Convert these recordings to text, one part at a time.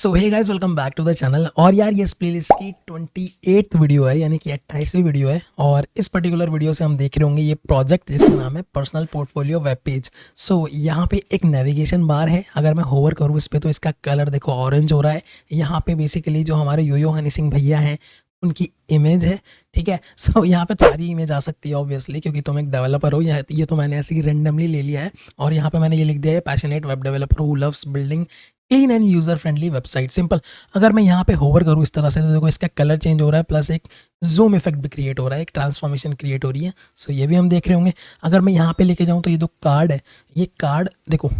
So hey guys, welcome back to the channel. और यार ये इस प्लेलिस्ट की 28th वीडियो है, यानी कि 28वीं वीडियो है। और इस पर्टिकुलर वीडियो से हम देख रहे होंगे ये प्रोजेक्ट जिसका नाम है पर्सनल पोर्टफोलियो वेब पेज। सो यहाँ पे एक नेविगेशन बार है, अगर मैं होवर करूँ इस पर तो इसका कलर देखो ऑरेंज हो रहा है। यहाँ पे बेसिकली जो हमारे योयो हनी सिंह भैया हैं उनकी इमेज है, ठीक है। सो यहाँ पे तुम्हारी इमेज आ सकती है ऑब्वियसली, क्योंकि तुम एक डेवलपर हो। ये तो मैंने ऐसे ही रेंडमली ले लिया है। और यहाँ पे मैंने ये लिख दिया है, passionate web developer who loves building clean end user friendly website. Simple. अगर मैं यहाँ पे होवर करूँ इस तरह से तो देखो इसका कलर चेंज हो रहा है, प्लस एक जूम इफेक्ट भी क्रिएट हो रहा है, एक ट्रांसफॉर्मेशन क्रिएट हो रही है। सो ये भी हम देख रहे होंगे। अगर मैं यहाँ पे लेके जाऊँ तो ये जो कार्ड है, ये कार्ड देखो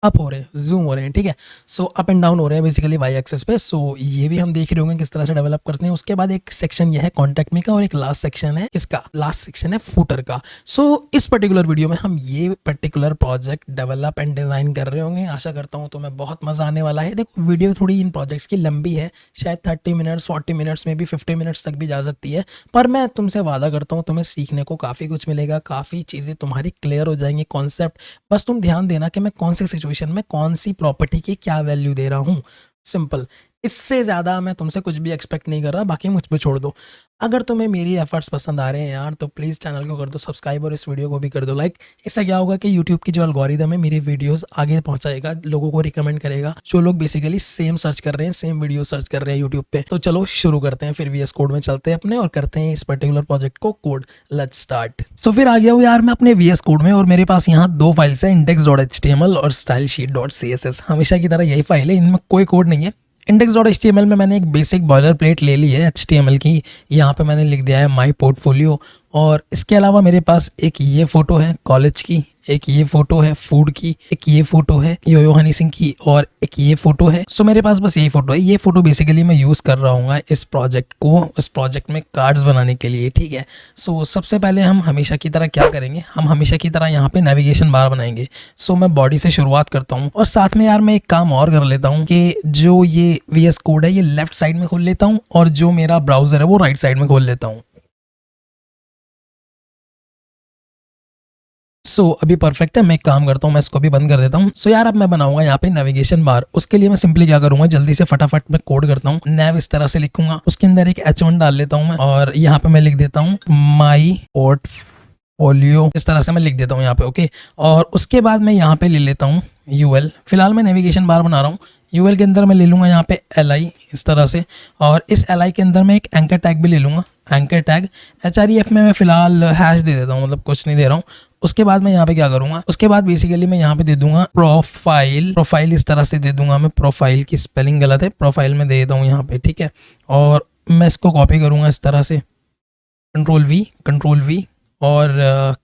अप हो रहे हैं, जूम हो रहे हैं, ठीक है। सो अप एंड डाउन हो रहे हैं बेसिकली वाई एक्सेस पे। सो ये भी हम देख रहे होंगे किस तरह से डेवलप करते हैं। उसके बाद एक सेक्शन ये है कॉन्टैक्ट मी का, और एक लास्ट सेक्शन है किसका, लास्ट सेक्शन है फूटर का। सो इस पर्टिकुलर वीडियो में हम ये particular project develop and design कर रहे होंगे। आशा करता हूँ तुम्हें बहुत मज़ा आने वाला है। देखो वीडियो थोड़ी इन प्रोजेक्ट्स की लंबी है, शायद 30 मिनट्स 40 मिनट्स में भी 50 मिनट्स तक भी जा सकती है, पर मैं तुमसे वादा करता हूँ तुम्हें सीखने को काफ़ी कुछ मिलेगा, काफ़ी चीज़ें तुम्हारी क्लियर हो जाएंगी, कॉन्सेप्ट। बस तुम ध्यान देना कि मैं कौन सी सिचुएशन में कौन सी प्रॉपर्टी की क्या वैल्यू दे रहा हूँ। सिंपल। इससे ज़्यादा मैं तुमसे कुछ भी एक्सपेक्ट नहीं कर रहा, बाकी मुझ पे छोड़ दो। अगर तुम्हें मेरी एफर्ट्स पसंद आ रहे हैं यार तो प्लीज़ चैनल को कर दो सब्सक्राइब और इस वीडियो को भी कर दो लाइक। इससे क्या होगा कि यूट्यूब की जो एल्गोरिदम है मेरी वीडियोस आगे पहुंचाएगा, लोगों को रिकमेंड करेगा जो लोग बेसिकली सेम सर्च कर रहे हैं, सेम वीडियो सर्च कर रहे हैं यूट्यूब पे। तो चलो शुरू करते हैं, फिर वीएस कोड में चलते हैं अपने और करते हैं इस पर्टिकुलर प्रोजेक्ट को कोड। Let's start. सो फिर आ गया हूँ यार मैं अपने वीएस कोड में, और मेरे पास यहाँ दो फाइल्स हैं, index.html और stylesheet.css। हमेशा की तरह यही फाइल है, इनमें कोई कोड नहीं है। index.html में मैंने एक बेसिक बॉयलर प्लेट ले ली है HTML की। यहाँ पे मैंने लिख दिया है माई पोर्टफोलियो। और इसके अलावा मेरे पास एक ये फ़ोटो है कॉलेज की, एक ये फ़ोटो है फूड की, एक ये फ़ोटो है योयो हनी सिंह की, और एक ये फ़ोटो है। सो मेरे पास बस यही फ़ोटो है। ये फ़ोटो बेसिकली मैं यूज़ कर रहा हूँ इस प्रोजेक्ट को, इस प्रोजेक्ट में कार्ड्स बनाने के लिए, ठीक है। सो सबसे पहले हम हमेशा की तरह क्या करेंगे, हम हमेशा की तरह यहाँ पे नेविगेशन बार बनाएंगे। सो मैं बॉडी से शुरुआत करता हूँ, और साथ में यार मैं एक काम और कर लेता हूँ कि जो ये VS कोड है ये लेफ्ट साइड में खोल लेता हूँ, और जो मेरा ब्राउज़र है वो राइट साइड में खोल लेता हूँ। सो अभी परफेक्ट है। मैं एक काम करता हूँ, मैं इसको भी बंद कर देता हूँ। सो यार अब मैं बनाऊंगा यहाँ पे नेविगेशन बार। उसके लिए मैं सिंपली क्या करूंगा, जल्दी से फटाफट मैं कोड करता हूँ। नेव इस तरह से लिखूंगा, उसके अंदर एक H1 डाल लेता हूँ मैं, और यहाँ पे मैं लिख देता हूँ माई पोर्टफोलियो, इस तरह से मैं लिख देता हूँ यहाँ पे, ओके। और उसके बाद मैं यहाँ पे ले लेता हूँ UL। फिलहाल मैं नेविगेशन बार बना रहा हूँ। UL के अंदर मैं ले लूँगा यहाँ पे LI इस तरह से, और इस LI के अंदर मैं एक एंकर टैग भी ले लूँगा, एंकर टैग। href में मैं फिलहाल हैश दे देता हूँ, मतलब कुछ नहीं दे रहा हूँ। उसके बाद मैं यहाँ पे क्या करूँगा, उसके बाद बेसिकली मैं यहाँ पे दे दूंगा प्रोफाइल इस तरह से दे दूंगा मैं। प्रोफाइल की स्पेलिंग गलत है, प्रोफाइल में दे देता हूँ यहाँ पे, ठीक है। और मैं इसको कॉपी करूँगा इस तरह से, कंट्रोल वी और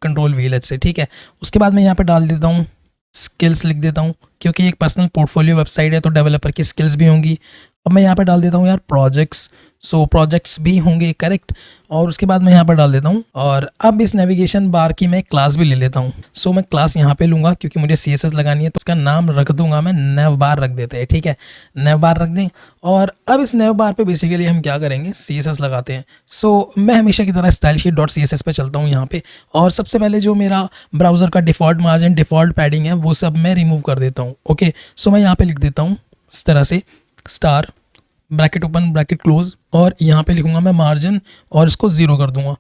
कंट्रोल V लेट्स से, ठीक है। उसके बाद मैं यहाँ पे डाल देता हूँ स्किल्स, लिख देता हूँ, क्योंकि एक पर्सनल पोर्टफोलियो वेबसाइट है तो डेवलपर की स्किल्स भी होंगी। अब मैं यहाँ पे डाल देता हूँ यार प्रोजेक्ट्स। सो प्रोजेक्ट्स भी होंगे, करेक्ट। और उसके बाद मैं यहाँ पर डाल देता हूँ, और अब इस नेविगेशन बार की मैं क्लास भी ले लेता हूँ। सो मैं क्लास यहाँ पे लूँगा क्योंकि मुझे CSS लगानी है, तो उसका नाम रख दूंगा मैं नेव बार रख देते हैं, ठीक है। नेव बार रख दें, और अब इस नेव बार पे बेसिकली हम क्या करेंगे, CSS लगाते हैं। सो मैं हमेशा की तरह stylesheet.css पे चलता हूँ यहाँ पे, और सबसे पहले जो मेरा ब्राउज़र का डिफ़ॉल्ट मार्जिन, डिफ़ॉल्ट पैडिंग है वो सब मैं रिमूव कर देता हूँ, ओके। सो मैं यहाँ पे लिख देता हूँ इस तरह से star bracket open bracket close, और यहाँ पे लिखूंगा मैं मार्जिन और इसको 0 कर दूंगा।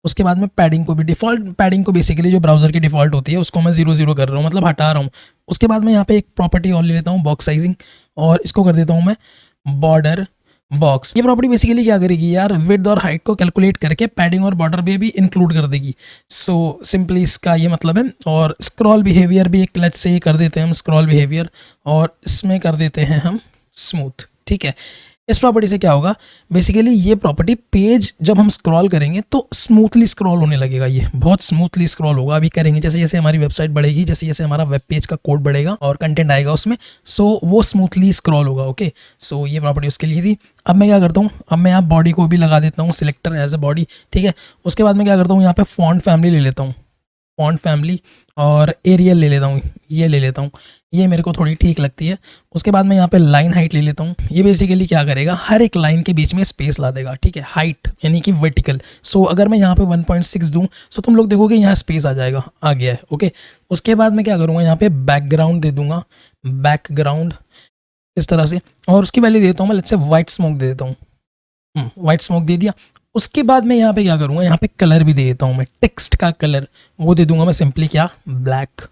उसके बाद मैं पैडिंग को भी, डिफ़ॉल्ट पैडिंग को बेसिकली जो ब्राउज़र की डिफ़ॉल्ट होती है उसको मैं 0 कर रहा हूँ, मतलब हटा रहा हूँ। उसके बाद मैं यहाँ पे एक प्रॉपर्टी और ले लेता हूँ बॉक्स साइजिंग, और इसको कर देता हूँ मैं बॉर्डर बॉक्स। ये प्रॉपर्टी बेसिकली क्या करेगी यार, विड्थ और हाइट को कैलकुलेट करके पैडिंग और बॉर्डर भी इंक्लूड कर देगी। सो सिंपली इसका ये मतलब है। और स्क्रॉल बिहेवियर भी एक लेट्स से कर देते हैं हम, स्क्रॉल बिहेवियर, और इसमें कर देते हैं हम स्मूथ, ठीक है। इस प्रॉपर्टी से क्या होगा, बेसिकली ये प्रॉपर्टी पेज जब हम स्क्रॉल करेंगे तो स्मूथली स्क्रॉल होने लगेगा, ये बहुत स्मूथली स्क्रॉल होगा। अभी करेंगे जैसे जैसे हमारी वेबसाइट बढ़ेगी, जैसे जैसे हमारा वेब पेज का कोड बढ़ेगा और कंटेंट आएगा उसमें, सो वो स्मूथली स्क्रॉल होगा, ओके। सो ये प्रॉपर्टी उसके लिए थी। अब मैं क्या करता हूँ, अब मैं यहाँ बॉडी को भी लगा देता हूँ सिलेक्टर एज ए बॉडी, ठीक है। उसके बाद मैं क्या करता हूँ, यहाँ पे फॉन्ट फैमिली ले लेता हूँ, फॉन्ट फैमिली, और एरियल ले लेता हूँ, ये ले लेता हूँ, ये मेरे को थोड़ी ठीक लगती है। उसके बाद मैं यहाँ पे लाइन हाइट ले लेता हूँ। ये बेसिकली क्या करेगा, हर एक लाइन के बीच में स्पेस ला देगा, ठीक है। हाइट यानी कि वर्टिकल। सो अगर मैं यहाँ पे 1.6 दूँ सो तुम लोग देखोगे यहाँ स्पेस आ जाएगा, आ गया है, ओके। उसके बाद मैं क्या करूँगा, यहाँ पे बैकग्राउंड दे दूँगा, बैकग्राउंड इस तरह से, और उसकी वैल्यू देता हूँ मैं लेट्स से वाइट स्मोक दे देता हूँ। वाइट स्मोक दे दिया। उसके बाद मैं यहाँ पे क्या करूँगा, यहाँ पे कलर भी दे देता हूँ मैं, टेक्स्ट का कलर वो दे दूंगा मैं सिंपली क्या, ब्लैक।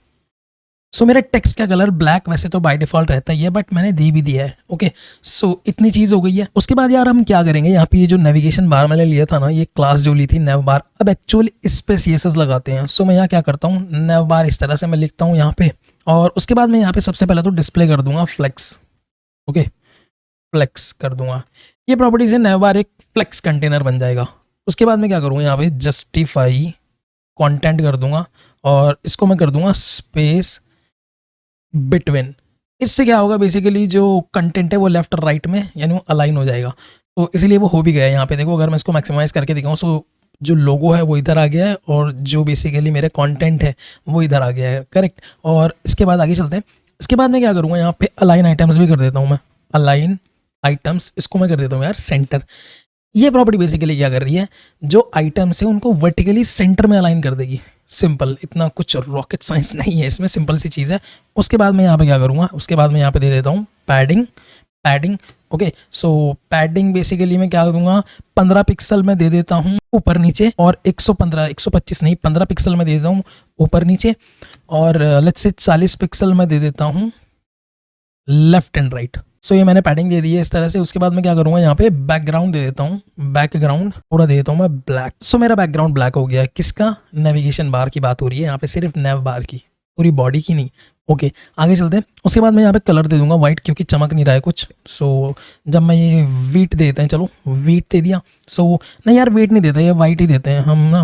सो मेरा टेक्स्ट का कलर ब्लैक वैसे तो बाय डिफॉल्ट रहता ही है, बट मैंने दे भी दिया है। ओके, सो इतनी चीज़ हो गई है। उसके बाद यार हम क्या करेंगे, यहाँ पे ये जो नेविगेशन बार मैंने लिया था ना, ये क्लास जो ली थी नेव बार, अब एक्चुअली इस पे CSS लगाते हैं। सो मैं यहाँ क्या करता हूँ, नेव बार इस तरह से मैं लिखता हूँ यहाँ पे, और उसके बाद मैं यहाँ पे सबसे पहले तो डिस्प्ले कर दूंगा फ्लेक्स। ओके, फ्लेक्स कर दूंगा। ये प्रॉपर्टी से नेव बार एक फ्लेक्स कंटेनर बन जाएगा। उसके बाद मैं क्या करूँगा, यहाँ पे जस्टिफाई कंटेंट कर दूंगा, और इसको मैं कर दूंगा स्पेस बिटवीन। इससे क्या होगा, बेसिकली जो कंटेंट है वो लेफ्ट और राइट में यानी वो अलाइन हो जाएगा। तो इसीलिए वो हो भी गया है। यहाँ पे देखो, अगर मैं इसको मैक्सिमाइज करके दिखाऊँ, सो जो लोगो है वो इधर आ गया है, और जो बेसिकली मेरे कंटेंट है वो इधर आ गया है। करेक्ट। और इसके बाद आगे चलते हैं। इसके बाद मैं क्या करूँगा, यहाँ पे अलाइन आइटम्स भी कर देता हूँ मैं, अलाइन आइटम्स, इसको मैं कर देता हूँ यार सेंटर। ये प्रॉपर्टी बेसिकली क्या कर रही है, जो आइटम्स है उनको वर्टिकली सेंटर में अलाइन कर देगी। सिंपल, इतना कुछ रॉकेट साइंस नहीं है इसमें, सिंपल सी चीज़ है। उसके बाद मैं यहाँ पे क्या करूँगा, उसके बाद मैं यहाँ पे दे देता हूँ पैडिंग। ओके, सो पैडिंग बेसिकली मैं क्या करूँगा, 15 पिक्सल में दे देता हूँ ऊपर नीचे, और 125 नहीं 15 पिक्सल में दे देता हूँ ऊपर नीचे, और लेट्स से 40 पिक्सल में दे देता हूँ लेफ्ट एंड राइट। सो ये मैंने पैडिंग दे दी है इस तरह से। उसके बाद मैं क्या करूँगा, यहाँ पे बैकग्राउंड दे देता हूँ, बैकग्राउंड पूरा दे देता हूँ मैं ब्लैक। सो मेरा बैकग्राउंड ब्लैक हो गया। किसका, नेविगेशन बार की बात हो रही है यहाँ पे, सिर्फ नेव बार की, पूरी बॉडी की नहीं। ओके, आगे चलते हैं। उसके बाद मैं यहाँ पे कलर दे दूंगा वाइट, क्योंकि चमक नहीं रहा है कुछ। सो जब मैं ये वीट देते हैं, चलो वीट दे दिया। सो नहीं यार, वीट नहीं देते, ये वाइट ही देते हैं हम ना,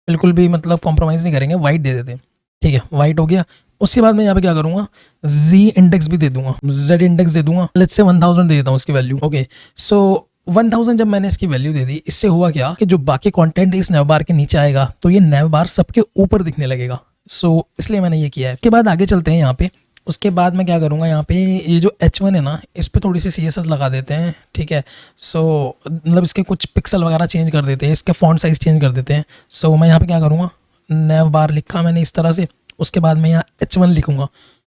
बिल्कुल भी मतलब कॉम्प्रोमाइज़ नहीं करेंगे, वाइट दे देते हैं। ठीक है, वाइट हो गया। उसके बाद मैं यहाँ पे क्या करूँगा, जी इंडेक्स भी दे दूंगा, जेड इंडेक्स दे दूंगा, लेट्स से 1000 दे देता हूँ इसकी वैल्यू। ओके, सो 1000 जब मैंने इसकी वैल्यू दे दी, इससे हुआ क्या कि जो बाकी कंटेंट इस नेव बार के नीचे आएगा, तो ये नेव बार सबके ऊपर दिखने लगेगा। सो इसलिए मैंने ये किया है। उसके बाद आगे चलते हैं यहाँ पे। उसके बाद मैं क्या करूँगा, यहाँ पे ये जो H1 है ना, इस पर थोड़ी सी CSS लगा देते हैं। ठीक है, सो मतलब इसके कुछ पिक्सल वगैरह चेंज कर देते हैं, इसके फॉन्ट साइज चेंज कर देते हैं। सो मैं यहाँ पे क्या करूँगा, नेव बार लिखा मैंने इस तरह से। उसके बाद मैं यहाँ H1 लिखूँगा,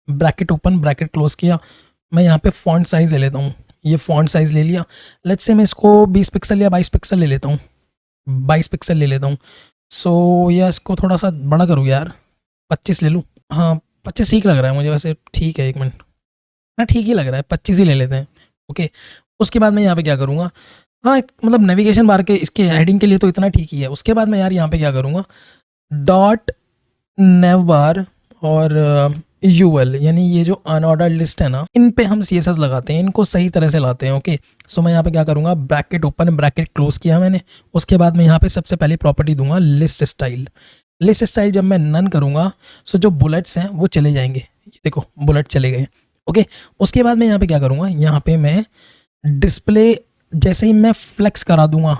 ब्रैकेट ओपन ब्रैकेट क्लोज किया। मैं यहाँ पे फॉन्ट साइज़ ले लेता हूँ, ये फॉन्ट साइज़ ले लिया। लेट्स से मैं इसको 20 पिक्सल या 22 पिक्सल ले लेता हूँ, 22 पिक्सल ले लेता हूँ। सो या इसको थोड़ा सा बड़ा करूँ यार, 25 ले लूँ। हाँ 25 ठीक लग रहा है मुझे वैसे। ठीक है, एक मिनट, हाँ ठीक ही लग रहा है, 25 ही ले लेते हैं। ओके, उसके बाद मैं यहाँ पे क्या करूँगा, हाँ मतलब नेविगेशन बार के इसके हेडिंग के लिए तो इतना ठीक ही है। उसके बाद मैं यार यहाँ पे क्या करूँगा, डॉट नेव बार और यूएल, यानी ये जो अनऑर्डर्ड लिस्ट है ना, इन पे हम CSS लगाते हैं, इनको सही तरह से लाते हैं। ओके, सो मैं यहाँ पे क्या करूँगा, ब्रैकेट ओपन ब्रैकेट क्लोज किया मैंने। उसके बाद मैं यहाँ पे सबसे पहले प्रॉपर्टी दूंगा लिस्ट स्टाइल। लिस्ट स्टाइल जब मैं नन करूँगा, सो जो बुलेट्स हैं वो चले जाएंगे, ये देखो बुलेट चले गए। ओके, उसके बाद मैं यहाँ पे क्या करूँगा, यहाँ पे मैं डिस्प्ले जैसे ही मैं फ्लेक्स करा दूंगा,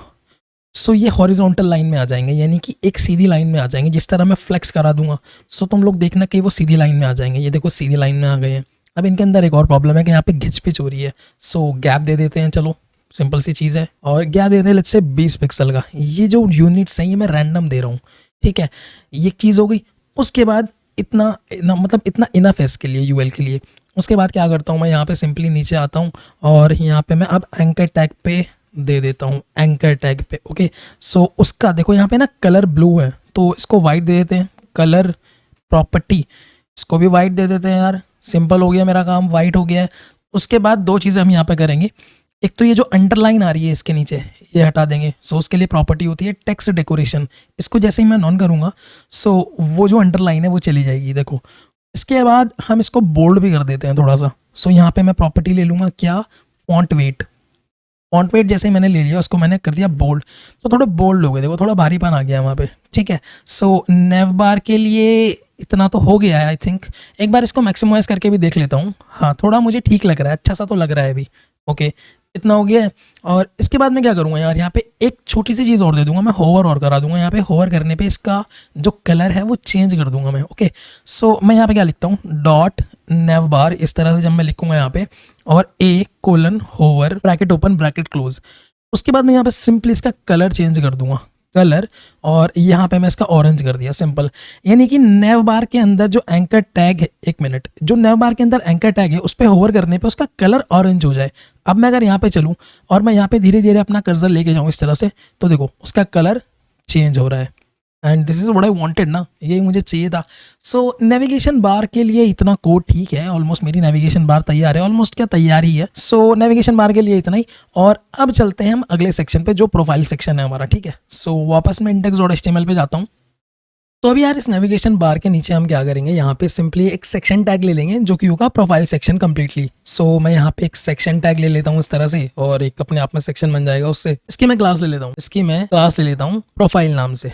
सो ये हॉरिजॉन्टल लाइन में आ जाएंगे, यानी कि एक सीधी लाइन में आ जाएंगे। जिस तरह मैं फ्लेक्स करा दूंगा, सो तुम लोग देखना कि वो सीधी लाइन में आ जाएंगे। ये देखो सीधी लाइन में आ गए हैं। अब इनके अंदर एक और प्रॉब्लम है कि यहाँ पे घिच पिच हो रही है। सो गैप दे देते हैं, चलो सिंपल सी चीज़ है, और गैप देते हैं लेट्स से 20 पिक्सल का। ये जो यूनिट्स हैं ये मैं रैंडम दे रहा हूँ। ठीक है, ये चीज़ हो गई। उसके बाद इतना मतलब इतना इनफ है इसके लिए, यूएल के लिए। उसके बाद क्या करता हूँ, मैं यहाँ पे सिंपली नीचे आता हूँ, और यहाँ पे मैं अब एंकर टैग पे दे देता हूँ, एंकर टैग पे। ओके, सो उसका देखो यहाँ पे ना कलर ब्लू है, तो इसको वाइट दे देते हैं। कलर प्रॉपर्टी, इसको भी वाइट दे देते हैं यार। सिंपल हो गया, मेरा काम वाइट हो गया है। उसके बाद दो चीज़ें हम यहाँ पे करेंगे। एक तो ये जो अंडरलाइन आ रही है इसके नीचे, ये हटा देंगे। सो उसके लिए प्रॉपर्टी होती है टेक्स्ट डेकोरेशन। इसको जैसे ही मैं नॉन करूँगा, सो वो जो अंडरलाइन है वो चली जाएगी, देखो। इसके बाद हम इसको बोल्ड भी कर देते हैं थोड़ा सा। सो यहाँ पे मैं प्रॉपर्टी ले लूँगा क्या, फॉन्ट वेट। फॉन्ट वेट जैसे ही मैंने ले लिया, उसको मैंने कर दिया बोल्ड। तो थोड़े बोल्ड हो गए, देखो थोड़ा भारीपन आ गया वहाँ पे। ठीक है, सो नेव बार के लिए इतना तो हो गया है आई थिंक। एक बार इसको मैक्सिमाइज करके भी देख लेता हूँ। हाँ थोड़ा मुझे ठीक लग रहा है, अच्छा सा तो लग रहा है अभी। ओके, इतना हो गया है। और इसके बाद मैं क्या करूँगा यार, यहाँ पे एक छोटी सी चीज़ और दे दूंगा मैं, होवर और करा दूंगा। यहाँ पे होवर करने पे इसका जो कलर है वो चेंज कर दूंगा मैं। ओके, सो मैं यहाँ पे क्या लिखता हूँ, डॉट नेव बार, इस तरह से जब मैं लिखूंगा यहाँ पे, और A:होवर ब्रैकेट ओपन ब्रैकेट क्लोज। उसके बाद मैं यहाँ पे सिंपली इसका कलर चेंज कर दूंगा। कलर और यहाँ पे मैं इसका ऑरेंज कर दिया, सिंपल। यानी कि नेव बार के अंदर जो एंकर टैग है, एक मिनट, जो नेव बार के अंदर एंकर टैग है उस पर होवर करने पे उसका कलर ऑरेंज हो जाए। अब मैं अगर यहाँ पे चलूँ और मैं यहाँ पे धीरे धीरे अपना कर्सर लेके जाऊँ इस तरह से, तो देखो उसका कलर चेंज हो रहा है। And this is what I wanted ना, यही मुझे चाहिए था। सो नेविगेशन बार के लिए इतना कोड ठीक है, ऑलमोस्ट मेरी नेविगेशन बार तैयार है, ऑलमोस्ट क्या तैयार ही है। सो नेविगेशन बार के लिए इतना ही। और अब चलते हैं हम अगले सेक्शन पे जो प्रोफाइल सेक्शन है हमारा, ठीक है। सो वापस मैं index.html पे जाता हूँ। तो अभी यार इस नेविगेशन बार के नीचे हम क्या करेंगे, यहाँ पे सिंपली एक सेक्शन टैग ले लेंगे जो कि होगा प्रोफाइल सेक्शन कंप्लीटली। सो मैं यहाँ पे एक सेक्शन टैग ले लेता हूँ इस तरह से, और एक अपने आप में सेक्शन बन जाएगा उससे। इसकी मैं क्लास ले लेता हूँ, इसकी मैं क्लास ले लेता हूँ प्रोफाइल नाम से,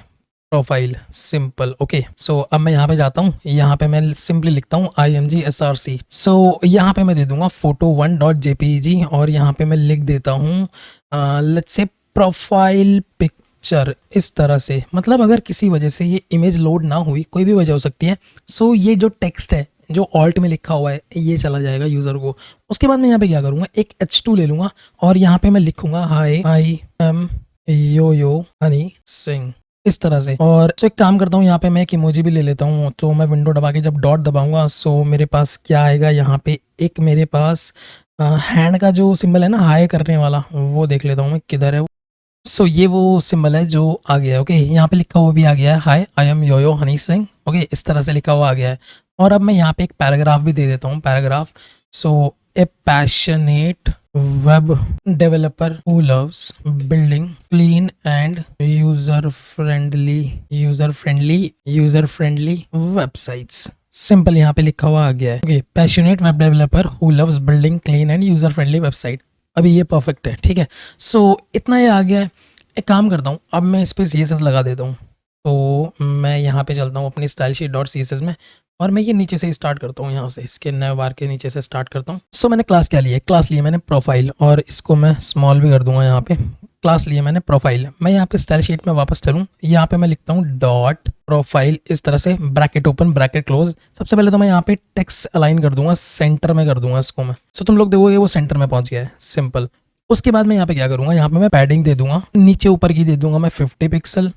प्रोफाइल, सिंपल। ओके, सो अब मैं यहाँ पे जाता हूँ, यहाँ पे मैं सिंपली लिखता हूँ imgsrc। सो यहाँ पे मैं दे दूंगा photo1.jpg और यहाँ पे मैं लिख देता हूँ लेट्स से प्रोफाइल पिक्चर, इस तरह से। मतलब अगर किसी वजह से ये इमेज लोड ना हुई, कोई भी वजह हो सकती है, सो ये जो टेक्स्ट है जो ऑल्ट में लिखा हुआ है ये चला जाएगा यूज़र को। उसके बाद मैं यहाँ पे क्या करूँगा, एक h2 ले लूँगा और यहाँ पे मैं लिखूँगा हाय आई एम यो हनी सिंह, इस तरह से। और तो एक काम करता हूँ, यहाँ पे मैं एक इमोजी भी ले लेता हूँ। तो मैं विंडो दबा के जब डॉट दबाऊंगा, सो मेरे पास क्या आएगा, यहाँ पे एक मेरे पास हैंड का जो सिंबल है ना, हाई करने वाला, वो देख लेता हूँ मैं किधर है वो। सो ये वो सिंबल है जो आ गया है। ओके, यहाँ पे लिखा हुआ भी आ गया है, hi I am Yo Yo Honey Singh. Okay, इस तरह से लिखा हुआ आ गया है। और अब मैं यहाँ पे एक पैराग्राफ भी दे देता हूँ, paragraph. So A passionate web developer who loves building clean and user friendly websites। Simple यहाँ पे लिखा हुआ आ गया है। Okay, passionate web developer who loves building clean and user friendly website. अभी ये परफेक्ट है, ठीक है। सो इतना ये आ गया है। एक काम करता हूँ, अब मैं इस पर CSS लगा देता हूँ। तो मैं यहाँ पे चलता हूँ अपनी स्टाइल शीट डॉट CSS में, और मैं ये नीचे से स्टार्ट करता हूँ, यहाँ से इसके नए बार के नीचे से स्टार्ट करता हूँ। सो मैंने क्लास क्या लिया, क्लास लिया मैंने प्रोफाइल, और इसको मैं स्मॉल भी कर दूंगा। यहाँ पे क्लास लिया मैंने प्रोफाइल। मैं यहाँ पे स्टाइल शीट में वापस चलूँ, यहाँ पे मैं लिखता हूँ डॉट प्रोफाइल, इस तरह से, ब्रैकेट ओपन ब्रैकेट क्लोज। सबसे पहले तो मैं यहाँ पे टेक्स्ट अलाइन कर दूंगा, सेंटर में कर दूंगा इसको मैं। सो तुम लोग देखोगे वो सेंटर में पहुंच गया है, सिंपल। उसके बाद मैं यहाँ पे क्या करूँगा, यहाँ पे मैं पैडिंग दे दूंगा, नीचे ऊपर की दे दूंगा मैं 50 पिक्सल,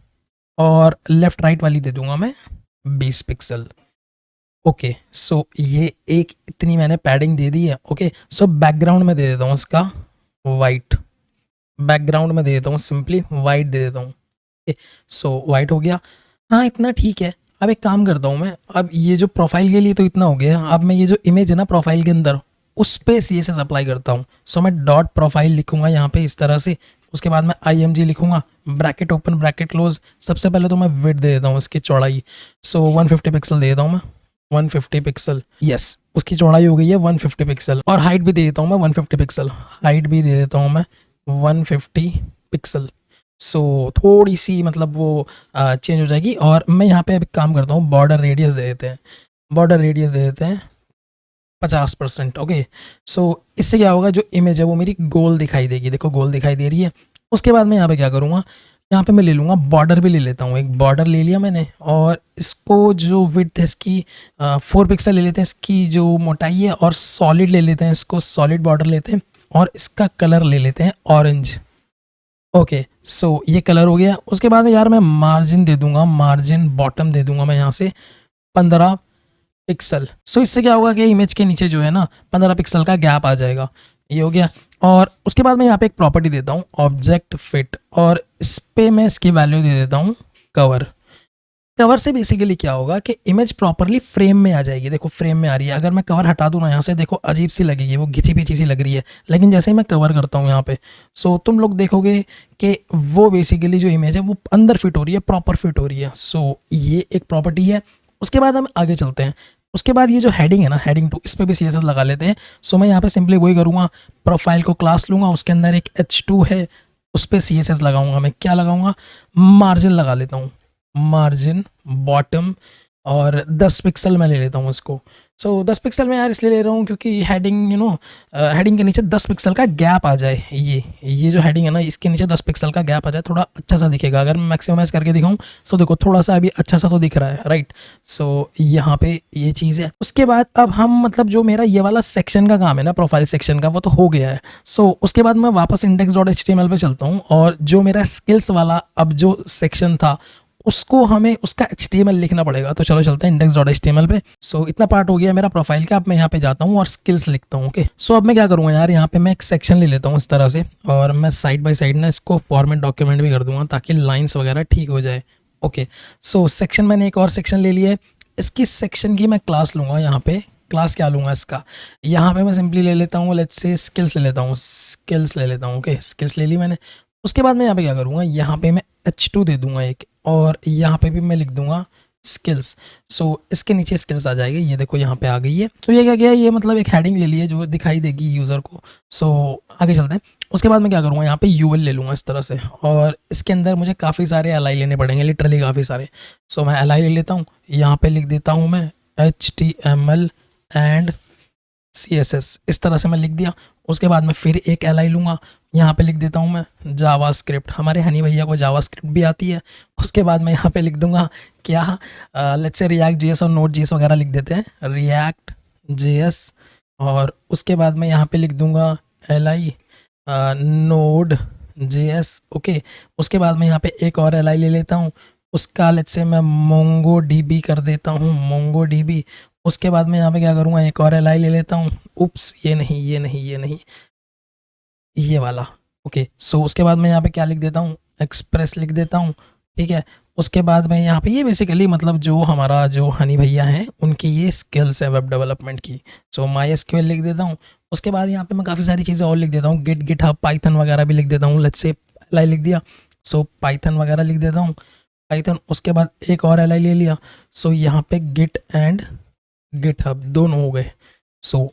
और लेफ्ट राइट वाली दे दूंगा मैं 20 पिक्सल। ओके, सो ये एक इतनी मैंने पैडिंग दे दी है। ओके, सो बैकग्राउंड में दे देता हूँ इसका वाइट, बैकग्राउंड में दे देता हूँ सिंपली वाइट दे देता हूँ। सो वाइट हो गया, हाँ इतना ठीक है। अब एक काम करता हूँ मैं, अब ये जो प्रोफाइल के लिए तो इतना हो गया, अब मैं ये जो इमेज है ना प्रोफाइल के अंदर, उस पर CSS अप्लाई करता हूँ। सो मैं डॉट प्रोफाइल लिखूंगा यहाँ पे इस तरह से। उसके बाद मैं IMG लिखूंगा, ब्रैकेट ओपन ब्रैकेट क्लोज। सबसे पहले तो मैं विड्थ दे देता हूँ इसकी चौड़ाई, सो 150 पिक्सल दे देता हूँ मैं, 150 पिक्सल। यस, उसकी चौड़ाई हो गई है 150 पिक्सल। और हाइट भी दे देता हूँ मैं 150 पिक्सल, हाइट भी दे देता हूँ मैं 150 पिक्सल। सो थोड़ी सी मतलब वो चेंज हो जाएगी। और मैं यहाँ पे अब काम करता हूँ, बॉर्डर रेडियस दे देते हैं, बॉर्डर रेडियस दे देते हैं 50%। ओके, सो इससे क्या होगा, जो इमेज है वो मेरी गोल दिखाई देगी, देखो गोल दिखाई दे रही है। उसके बाद मैं यहाँ पे क्या करूँगा, यहाँ पे मैं ले लूँगा बॉर्डर भी ले लेता हूँ, एक बॉर्डर ले लिया मैंने, और इसको जो विड्थ है इसकी 4 पिक्सल ले लेते हैं, इसकी जो मोटाई है, और सॉलिड ले लेते हैं, इसको सॉलिड बॉर्डर लेते हैं, और इसका कलर ले लेते हैं ऑरेंज। ओके, सो ये कलर हो गया। उसके बाद यार मैं मार्जिन दे दूंगा, मार्जिन बॉटम दे दूंगा मैं यहाँ से 15 पिक्सल। सो इससे क्या होगा कि इमेज के नीचे जो है ना 15 पिक्सल का गैप आ जाएगा, ये हो गया। और उसके बाद मैं यहाँ पे एक प्रॉपर्टी देता हूँ ऑब्जेक्ट फिट, और इस पे मैं इसकी वैल्यू दे देता हूँ कवर। कवर से बेसिकली क्या होगा कि इमेज प्रॉपरली फ्रेम में आ जाएगी, देखो फ्रेम में आ रही है। अगर मैं कवर हटा दूँ ना यहाँ से, देखो अजीब सी लगेगी, वो घिची पीछी सी लग रही है। लेकिन जैसे ही मैं कवर करता हूँ यहाँ पे, सो तुम लोग देखोगे कि वो बेसिकली जो इमेज है वो अंदर फिट हो रही है, प्रॉपर फिट हो रही है। सो ये एक प्रॉपर्टी है। उसके बाद हम आगे चलते हैं। उसके बाद ये जो हेडिंग है ना, हेडिंग 2, इस पर भी CSS लगा लेते हैं। सो मैं यहाँ पे सिंपली वही करूँगा, प्रोफाइल को क्लास लूँगा, उसके अंदर एक H2 है, उस पर CSS लगाऊंगा मैं। क्या लगाऊंगा, मार्जिन लगा लेता हूँ, मार्जिन बॉटम, और 10 पिक्सल मैं ले लेता हूँ इसको। सो 10 पिक्सल में यार इसलिए ले रहा हूँ क्योंकि हेडिंग हेडिंग के नीचे 10 पिक्सल का गैप आ जाए। ये जो हेडिंग है ना, इसके नीचे 10 पिक्सल का गैप आ जाए, थोड़ा अच्छा सा दिखेगा। अगर मैं मैक्सिमाइज करके दिखाऊँ सो देखो थोड़ा सा अभी अच्छा सा तो दिख रहा है, राइट। सो यहाँ पे ये चीज़ है। उसके बाद अब हम मतलब जो मेरा ये वाला सेक्शन का काम है ना, प्रोफाइल सेक्शन का, वो तो हो गया है। सो उसके बाद मैं वापस index.html पे चलता हूँ और जो मेरा स्किल्स वाला अब जो सेक्शन था उसको हमें उसका HTML लिखना पड़ेगा। तो चलो चलते हैं index.html पे। सो इतना पार्ट हो गया मेरा प्रोफाइल का। अब मैं यहाँ पे जाता हूँ और स्किल्स लिखता हूँ। ओके, सो अब मैं क्या करूँगा यार, यहाँ पे मैं एक सेक्शन ले लेता हूँ इस तरह से, और मैं साइड बाय साइड ना इसको फॉर्मेट डॉक्यूमेंट भी कर दूंगा ताकि लाइन्स वगैरह ठीक हो जाए। ओके, सो सेक्शन मैंने एक और सेक्शन ले लिया है। इसकी सेक्शन की मैं क्लास लूँगा। यहाँ पे क्लास क्या लूँगा इसका, यहाँ पे मैं सिंपली ले लेता हूँ, लेट्स से स्किल्स ले लेता हूँ, स्किल्स ले लेता हूँ। ओके, स्किल्स ले ली मैंने। उसके बाद मैं यहाँ पे क्या करूँगा, यहाँ पे मैं h2 दे दूंगा एक, और यहाँ पे भी मैं लिख दूंगा स्किल्स। सो इसके नीचे स्किल्स आ जाएगी, ये देखो यहाँ पे आ गई है। तो ये क्या गया, ये मतलब एक हेडिंग ले ली है जो दिखाई देगी यूज़र को। सो आगे चलते हैं। उसके बाद मैं क्या करूँगा, यहाँ पे यूएल ले लूँगा इस तरह से, और इसके अंदर मुझे काफ़ी सारे एल लेने पड़ेंगे, लिटरली काफ़ी सारे। सो मैं एल ले लेता हूँ, यहाँ पे लिख देता हूँ मैं HTML एंड CSS, इस तरह से मैं लिख दिया। उसके बाद मैं फिर एक एल लूँगा, यहाँ पे लिख देता हूँ मैं जावास्क्रिप्ट। हमारे हनी भैया को जावास्क्रिप्ट भी आती है। उसके बाद मैं यहाँ पे लिख दूंगा क्या, लेट्स से रिएक्ट जेएस और नोड जेएस वगैरह लिख देते हैं, रिएक्ट जेएस। और उसके बाद मैं यहाँ पे लिख दूंगा LI नोड जेएस। ओके, उसके बाद मैं यहाँ पे एक और LI ले लेता हूँ, उसका लेट्स से मैं मोंगो DB कर देता हूँ, मोंगो DB। उसके बाद मैं यहाँ पे क्या करूँगा, एक और LI ले लेता हूँ। उप्स, ये नहीं ये नहीं ये नहीं, ये वाला। ओके, सो उसके बाद मैं यहाँ पे क्या लिख देता हूँ, एक्सप्रेस लिख देता हूँ। ठीक है, उसके बाद मैं यहाँ पे ये बेसिकली मतलब जो हमारा जो हनी भैया हैं उनकी ये स्किल्स है वेब डेवलपमेंट की। सो MySQL लिख देता हूँ। उसके बाद यहाँ पे मैं काफ़ी सारी चीज़ें और लिख देता हूँ, गिट गिटहब पाइथन वगैरह भी लिख देता हूँ। लेट्स से LI लिख दिया, सो पाइथन वगैरह लिख देता हूँ, पाइथन। उसके बाद एक और LI ले लिया, सो यहाँ पे गिट एंड गिटहब दोनों हो गए। सो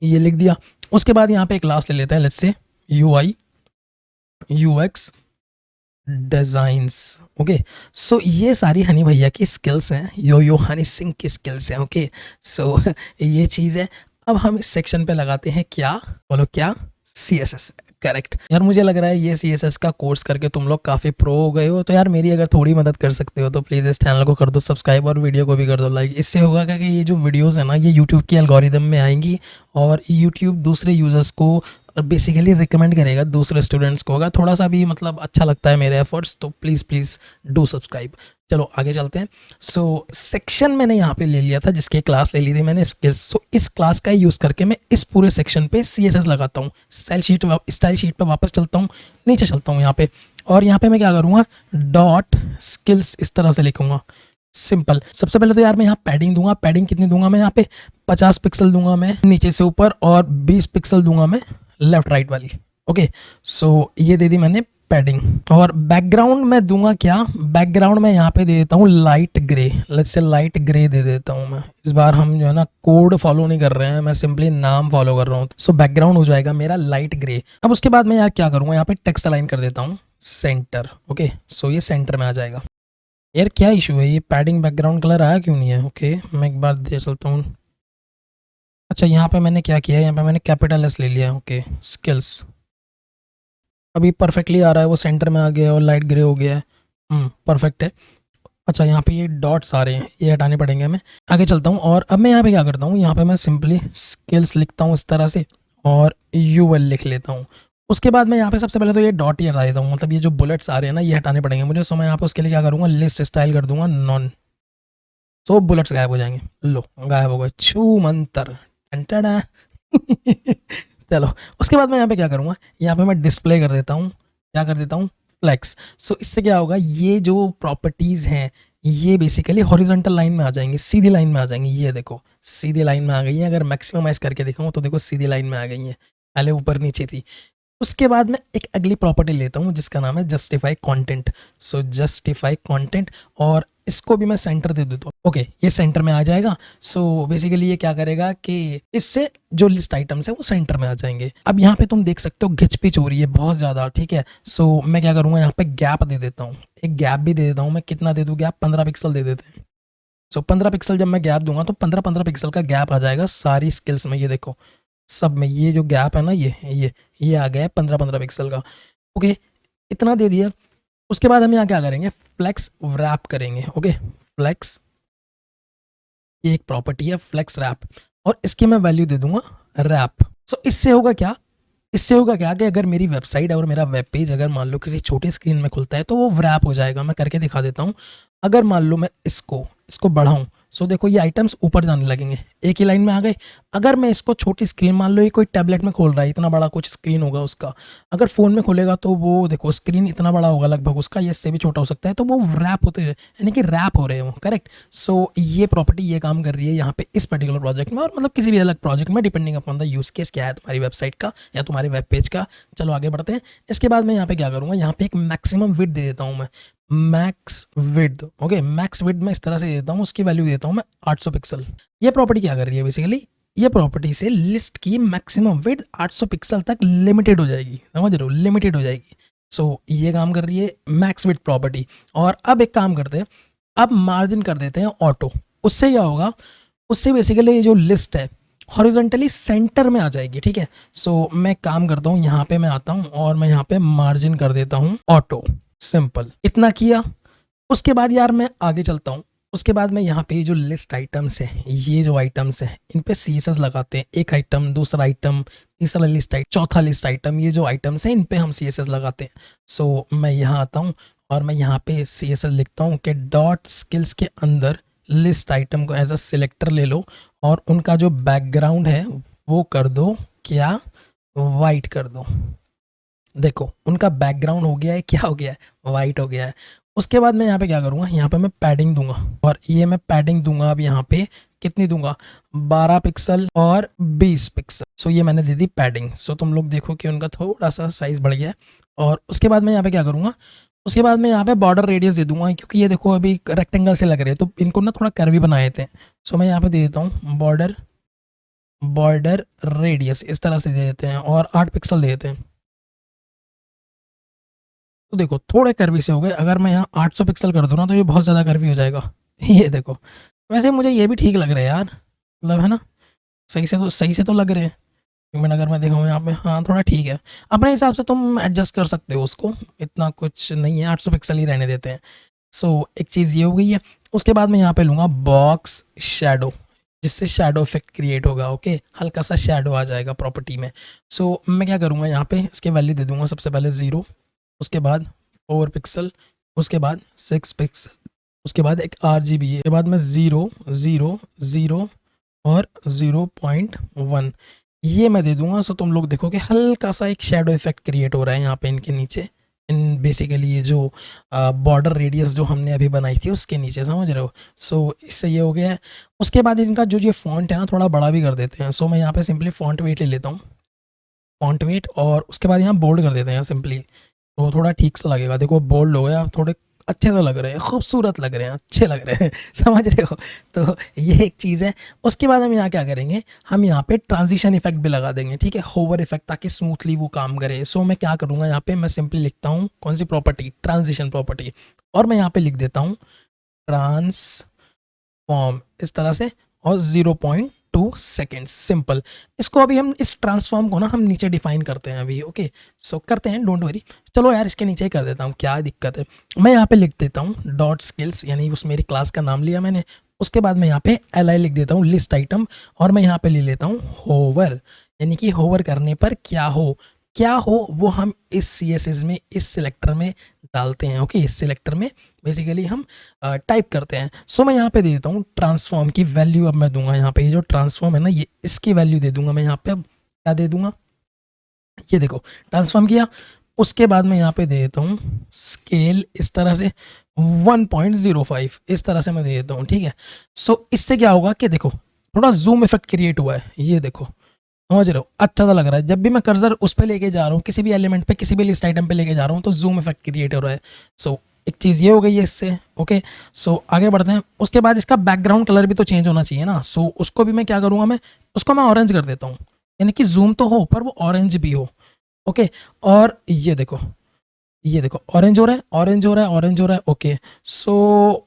ये लिख दिया। उसके बाद यहाँ पे एक क्लास ले लेते हैं, let's say UI UX designs. Okay, so ये सारी हनी भैया की स्किल्स हैं, यो हनी सिंह की स्किल्स हैं। ओके, सो ये चीज़ है। अब हम इस सेक्शन पे लगाते हैं क्या, बोलो क्या, CSS। करेक्ट यार, मुझे लग रहा है ये CSS का कोर्स करके तुम लोग काफ़ी प्रो हो गए हो। तो यार मेरी अगर थोड़ी मदद कर सकते हो तो प्लीज़ इस चैनल को कर दो सब्सक्राइब और वीडियो को भी कर दो लाइक। इससे होगा क्या कि ये जो वीडियोस है ना ये यूट्यूब की एल्गोरिदम में आएंगी और यूट्यूब दूसरे यूज़र्स को बेसिकली रिकमेंड करेगा दूसरे स्टूडेंट्स को। अगर थोड़ा सा भी मतलब अच्छा लगता है मेरे एफर्ट्स तो प्लीज़ प्लीज़ डू सब्सक्राइब। चलो आगे चलते हैं। सो सेक्शन मैंने यहाँ पे ले लिया था, जिसकी क्लास ले ली थी मैंने स्किल्स। सो इस क्लास का यूज़ करके मैं इस पूरे सेक्शन पे CSS लगाता हूँ। स्टाइल शीट पे वापस चलता हूँ, नीचे चलता हूँ यहाँ पे, और यहाँ पे मैं क्या करूँगा, डॉट स्किल्स इस तरह से लिखूँगा। सिंपल। सबसे पहले तो यार मैं यहाँ पैडिंग दूंगा। पैडिंग कितनी दूंगा मैं, यहाँ पे 50 पिक्सल दूंगा मैं नीचे से ऊपर, और 20 पिक्सल दूंगा मैं लेफ्ट राइट वाली। ओके, सो ये दे दी मैंने पैडिंग। और बैकग्राउंड मैं दूंगा क्या, बैकग्राउंड मैं यहाँ पे दे देता हूँ light grey. Let's say light grey दे देता हूँ मैं। इस बार हम जो है ना कोड फॉलो नहीं कर रहे हैं, मैं सिंपली नाम फॉलो कर रहा हूँ। सो बैकग्राउंड हो जाएगा मेरा लाइट ग्रे। अब उसके बाद मैं यार क्या करूँगा, यहाँ पे टेक्स्ट अलाइन कर देता हूँ सेंटर। ओके, सो ये सेंटर में आ जाएगा। यार क्या इशू है, ये पैडिंग बैकग्राउंड कलर आया क्यों नहीं है। ओके, मैं एक बार दे चलता हूँ। अच्छा, यहाँ पे मैंने क्या किया है, यहाँ पे मैंने कैपिटल S ले लिया है। ओके, स्किल्स अभी परफेक्टली आ रहा है, वो सेंटर में आ गया है और लाइट ग्रे हो गया है। परफेक्ट है। अच्छा, यहाँ पे ये डॉट्स आ रहे हैं, ये हटाने पड़ेंगे हमें। आगे चलता हूँ, और अब मैं यहाँ पे क्या करता हूँ, यहाँ पे मैं सिंपली स्किल्स लिखता हूँ इस तरह से, और UL लिख लेता हूँ। उसके बाद मैं यहाँ पे सबसे पहले तो ये डॉट ही हटा देता हूँ, मतलब ये जो बुलेट्स आ रहे हैं ना ये हटाने पड़ेंगे मुझे। सो मैं यहाँ पे उसके लिए क्या करूँगा, लिस्ट स्टाइल कर दूंगा नॉन। सो बुलेट्स गायब हो जाएंगे, लो गायब हो गए, छू मंतर टंटड़ा। चलो, उसके बाद मैं यहाँ पे क्या करूँगा, यहाँ पे मैं डिस्प्ले कर देता हूँ, क्या कर देता हूँ, फ्लेक्स। सो इससे क्या होगा, ये जो प्रॉपर्टीज़ हैं ये बेसिकली हॉरिजॉन्टल लाइन में आ जाएंगी, सीधी लाइन में आ जाएंगी। ये देखो सीधी लाइन में आ गई है। अगर मैक्सिममाइज करके दिखाऊँ तो देखो सीधी लाइन में आ गई है, पहले ऊपर नीचे थी। उसके बाद मैं एक अगली प्रॉपर्टी लेता हूँ जिसका नाम है जस्टिफाई कंटेंट। सो जस्टिफाई कंटेंट, और इसको भी मैं सेंटर दे देता हूँ। ओके, ये सेंटर में आ जाएगा। सो बेसिकली ये क्या करेगा कि इससे जो लिस्ट आइटम्स है वो सेंटर में आ जाएंगे। अब यहाँ पे तुम देख सकते हो घिचपिच हो रही है बहुत ज़्यादा, ठीक है। सो मैं क्या करूँगा, यहाँ पे गैप दे देता हूँ, एक गैप भी दे देता हूँ मैं। कितना दे दूँ गैप, 15 पिक्सल दे देते हैं। सो 15 पिक्सल जब मैं गैप दूंगा तो 15 पिक्सल का गैप आ जाएगा सारी स्किल्स में। ये देखो सब में ये जो गैप है ना, ये आ गया है 15 पिक्सल का। ओके, इतना दे दिया। उसके बाद हम यहाँ क्या करेंगे, फ्लेक्स रैप करेंगे। ओके, फ्लेक्स, ये एक प्रॉपर्टी है फ्लेक्स रैप, और इसकी मैं वैल्यू दे दूंगा रैप। सो इससे होगा क्या, इससे होगा क्या कि अगर मेरी वेबसाइट और मेरा वेब पेज अगर मान लो किसी छोटी स्क्रीन में खुलता है तो वो रैप हो जाएगा। मैं करके दिखा देता हूँ। अगर मान लो मैं इसको इसको बढ़ाऊँ, सो देखो ये आइटम्स ऊपर जाने लगेंगे, एक ही लाइन में आ गए। अगर मैं इसको छोटी स्क्रीन, मान लो ये कोई टैबलेट में खोल रहा है, इतना बड़ा कुछ स्क्रीन होगा उसका, अगर फ़ोन में खोलेगा तो वो देखो स्क्रीन इतना बड़ा होगा लगभग उसका, ये इससे भी छोटा हो सकता है, तो वो रैप होते हैं, यानी कि रैप हो रहे हैं वो। करेक्ट। सो ये प्रॉपर्टी ये काम कर रही है यहाँ पे इस पर्टिकुलर प्रोजेक्ट में, और मतलब किसी भी अलग प्रोजेक्ट में, depending upon the use case क्या है तुम्हारी वेबसाइट का या तुम्हारे वेब पेज का। चलो आगे बढ़ते हैं। इसके बाद मैं यहाँ पे क्या करूँगा, यहाँ पे एक मैक्सिमम विड्थ दे देता हूँ मैं, max width. Okay, max width में इस तरह से देता हूँ, उसकी वैल्यू देता हूँ मैं 800 पिक्सल। ये प्रॉपर्टी क्या कर रही है बेसिकली, ये प्रॉपर्टी से लिस्ट की मैक्सिमम विड्थ 800 पिक्सल तक लिमिटेड हो जाएगी। समझ रहे हो, लिमिटेड हो जाएगी। सो ये काम कर रही है मैक्स विड्थ प्रॉपर्टी। और अब एक काम करते हैं, अब मार्जिन कर देते हैं ऑटो। उससे क्या होगा, उससे बेसिकली ये जो लिस्ट है हॉरिजॉन्टली सेंटर में आ जाएगी। ठीक है, सो मैं काम करता हूँ, यहाँ पे मैं आता हूँ और मैं यहाँ पे मार्जिन कर देता हूँ ऑटो। सिंपल, इतना किया। उसके बाद यार मैं आगे चलता हूँ। उसके बाद मैं यहाँ पे जो लिस्ट आइटम्स है, ये जो आइटम्स है इन पे CSS लगाते हैं। एक आइटम, दूसरा आइटम, तीसरा लिस्ट आइटम, चौथा लिस्ट आइटम, ये जो आइटम्स हैं इन पे हम CSS लगाते हैं। सो मैं यहाँ आता हूँ और मैं यहाँ पे CSS लिखता हूँ कि डॉट स्किल्स के अंदर लिस्ट आइटम को एज अ सिलेक्टर ले लो और उनका जो बैकग्राउंड है वो कर दो क्या, वाइट कर दो। देखो उनका बैकग्राउंड हो गया है, क्या हो गया है, वाइट हो गया है। उसके बाद मैं यहाँ पे क्या करूँगा, यहाँ पे मैं पैडिंग दूंगा, और ये मैं पैडिंग दूंगा अब यहाँ पे कितनी दूंगा, 12 पिक्सल और 20 पिक्सल। सो ये मैंने दे दी पैडिंग। सो तुम लोग देखो कि उनका थोड़ा सा साइज बढ़ गया है। और उसके बाद मैं यहाँ पे क्या करूँगा, उसके बाद मैं यहाँ पे बॉर्डर रेडियस दे दूंगा, क्योंकि ये देखो अभी रेक्टेंगल से लग रहे हैं तो इनको ना थोड़ा कर्वी बनाए थे। सो मैं यहाँ पे दे देता हूँ बॉर्डर बॉर्डर रेडियस, इस तरह से दे देते हैं और 8 पिक्सल दे देते हैं। तो देखो थोड़े कर्वी से हो गए। अगर मैं यहाँ 800 पिक्सल कर दूँ ना तो ये बहुत ज़्यादा कर्वी हो जाएगा। ये देखो, वैसे मुझे ये भी ठीक लग रहा है यार, मतलब है ना, सही से तो लग रहे हैं। मैंने अगर मैं देखूँ यहाँ पे, हाँ थोड़ा ठीक है। अपने हिसाब से तुम एडजस्ट कर सकते हो उसको, इतना कुछ नहीं है, 800 पिक्सल ही रहने देते हैं। सो एक चीज़ ये हो गई है। उसके बाद मैं यहाँ पे लूँगा बॉक्स शेडो, जिससे शेडो इफेक्ट क्रिएट होगा। ओके, हल्का सा शेडो आ जाएगा प्रॉपर्टी में। सो मैं क्या करूँगा, यहाँ पे इसके वैल्यू दे दूँगा सबसे पहले 0, उसके बाद 4 पिक्सल, उसके बाद 6 पिक्सल, उसके बाद एक RGB, के बाद मैं 0 0 0 और 0.1 ये मैं दे दूंगा। सो तुम लोग देखो कि हल्का सा एक शेडो इफेक्ट क्रिएट हो रहा है यहाँ पे इनके नीचे, इन बेसिकली ये जो बॉर्डर रेडियस जो हमने अभी बनाई थी उसके नीचे, समझ रहे हो। सो इससे ये हो गया है। उसके बाद इनका जो ये फॉन्ट है ना थोड़ा बड़ा भी कर देते हैं। सो मैं यहाँ पे सिंपली फॉन्ट वेट ले लेता हूँ, फॉन्ट वेट, और उसके बाद यहाँ बोल्ड कर देते हैं सिंपली, तो थोड़ा ठीक सा लगेगा। देखो बोल्ड हो गया, थोड़े अच्छे से लग रहे हैं, खूबसूरत लग रहे हैं, अच्छे लग रहे हैं समझ रहे हो। तो ये एक चीज़ है। उसके बाद हम यहाँ क्या करेंगे, हम यहाँ पे ट्रांजिशन इफेक्ट भी लगा देंगे। ठीक है, होवर इफेक्ट, ताकि स्मूथली वो काम करे। सो मैं क्या करूँगा, यहाँ पे मैं सिंपली लिखता हूँ कौन सी प्रॉपर्टी, ट्रांजिशन प्रॉपर्टी, और मैं यहाँ पे लिख देता हूँ ट्रांसफॉर्म, इस तरह से, और 0.2 सेकेंड्स। सिंपल। इसको अभी हम इस ट्रांसफॉर्म को ना हम नीचे डिफाइन करते हैं अभी। ओके, सो करते हैं, डोंट वरी। चलो यार इसके नीचे ही कर देता हूँ, क्या दिक्कत है। मैं यहाँ पे लिख देता हूँ डॉट स्किल्स, यानी उस मेरी क्लास का नाम लिया मैंने। उसके बाद मैं यहाँ पे LI लिख देता हूँ, लिस्ट आइटम, और मैं यहाँ पे ले लेता हूँ होवर, यानी कि होवर करने पर क्या हो वो हम इस CSS में, इस सिलेक्टर में डालते हैं। ओके, इस सिलेक्टर में बेसिकली हम टाइप करते हैं। सो मैं यहाँ पे दे देता हूँ ट्रांसफॉर्म की वैल्यू। अब मैं दूंगा यहाँ पे, ये जो ट्रांसफॉर्म है ना, ये इसकी वैल्यू दे दूंगा मैं यहाँ पे। अब क्या दे दूंगा, ये देखो ट्रांसफॉर्म किया। उसके बाद मैं यहाँ पे दे देता हूँ स्केल, इस तरह से 1.05, इस तरह से मैं दे देता हूँ। ठीक है, सो इससे क्या होगा कि देखो थोड़ा जूम इफेक्ट क्रिएट हुआ है, ये देखो, समझ रहे हो, अच्छा सा लग रहा है। जब भी मैं कर्सर उस पर लेके जा रहा हूँ, किसी भी एलिमेंट पे, किसी भी लिस्ट आइटम पे लेके जा रहा हूँ, तो जूम इफेक्ट क्रिएट हो रहा है। सो एक चीज़ ये हो गई है इससे। ओके, सो आगे बढ़ते हैं। उसके बाद इसका बैकग्राउंड कलर भी तो चेंज होना चाहिए ना। सो उसको भी मैं क्या करूँगा, मैं उसको मैं ऑरेंज कर देता हूँ, यानी कि जूम तो हो पर वो ऑरेंज भी हो। ओके, और ये देखो ऑरेंज हो रहा है, ऑरेंज हो रहा है, ऑरेंज हो रहा है। ओके, सो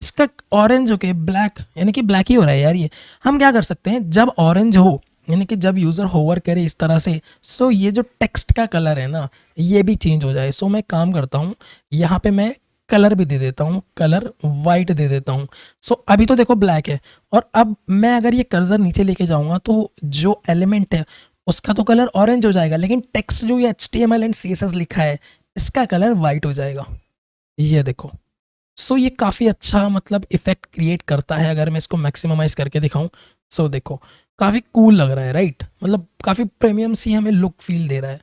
इसका ऑरेंज होके ब्लैक, यानी कि ब्लैक ही हो रहा है यार ये। हम क्या कर सकते हैं, जब ऑरेंज हो यानी कि जब यूज़र होवर करे इस तरह से, सो ये जो टेक्स्ट का कलर है ना ये भी चेंज हो जाए। सो मैं काम करता हूँ, यहाँ पे मैं कलर भी दे देता हूँ, कलर वाइट दे देता हूँ। सो अभी तो देखो ब्लैक है, और अब मैं अगर ये कर्सर नीचे लेके जाऊँगा तो जो एलिमेंट है उसका तो कलर ऑरेंज हो जाएगा, लेकिन टेक्स्ट जो ये HTML एंड CSS लिखा है इसका कलर वाइट हो जाएगा। ये देखो। सो ये काफ़ी अच्छा मतलब इफेक्ट क्रिएट करता है। अगर मैं इसको मैक्सिममाइज करके दिखाऊं, सो देखो काफ़ी कूल लग रहा है, राइट? मतलब काफ़ी प्रीमियम सी हमें लुक फील दे रहा है।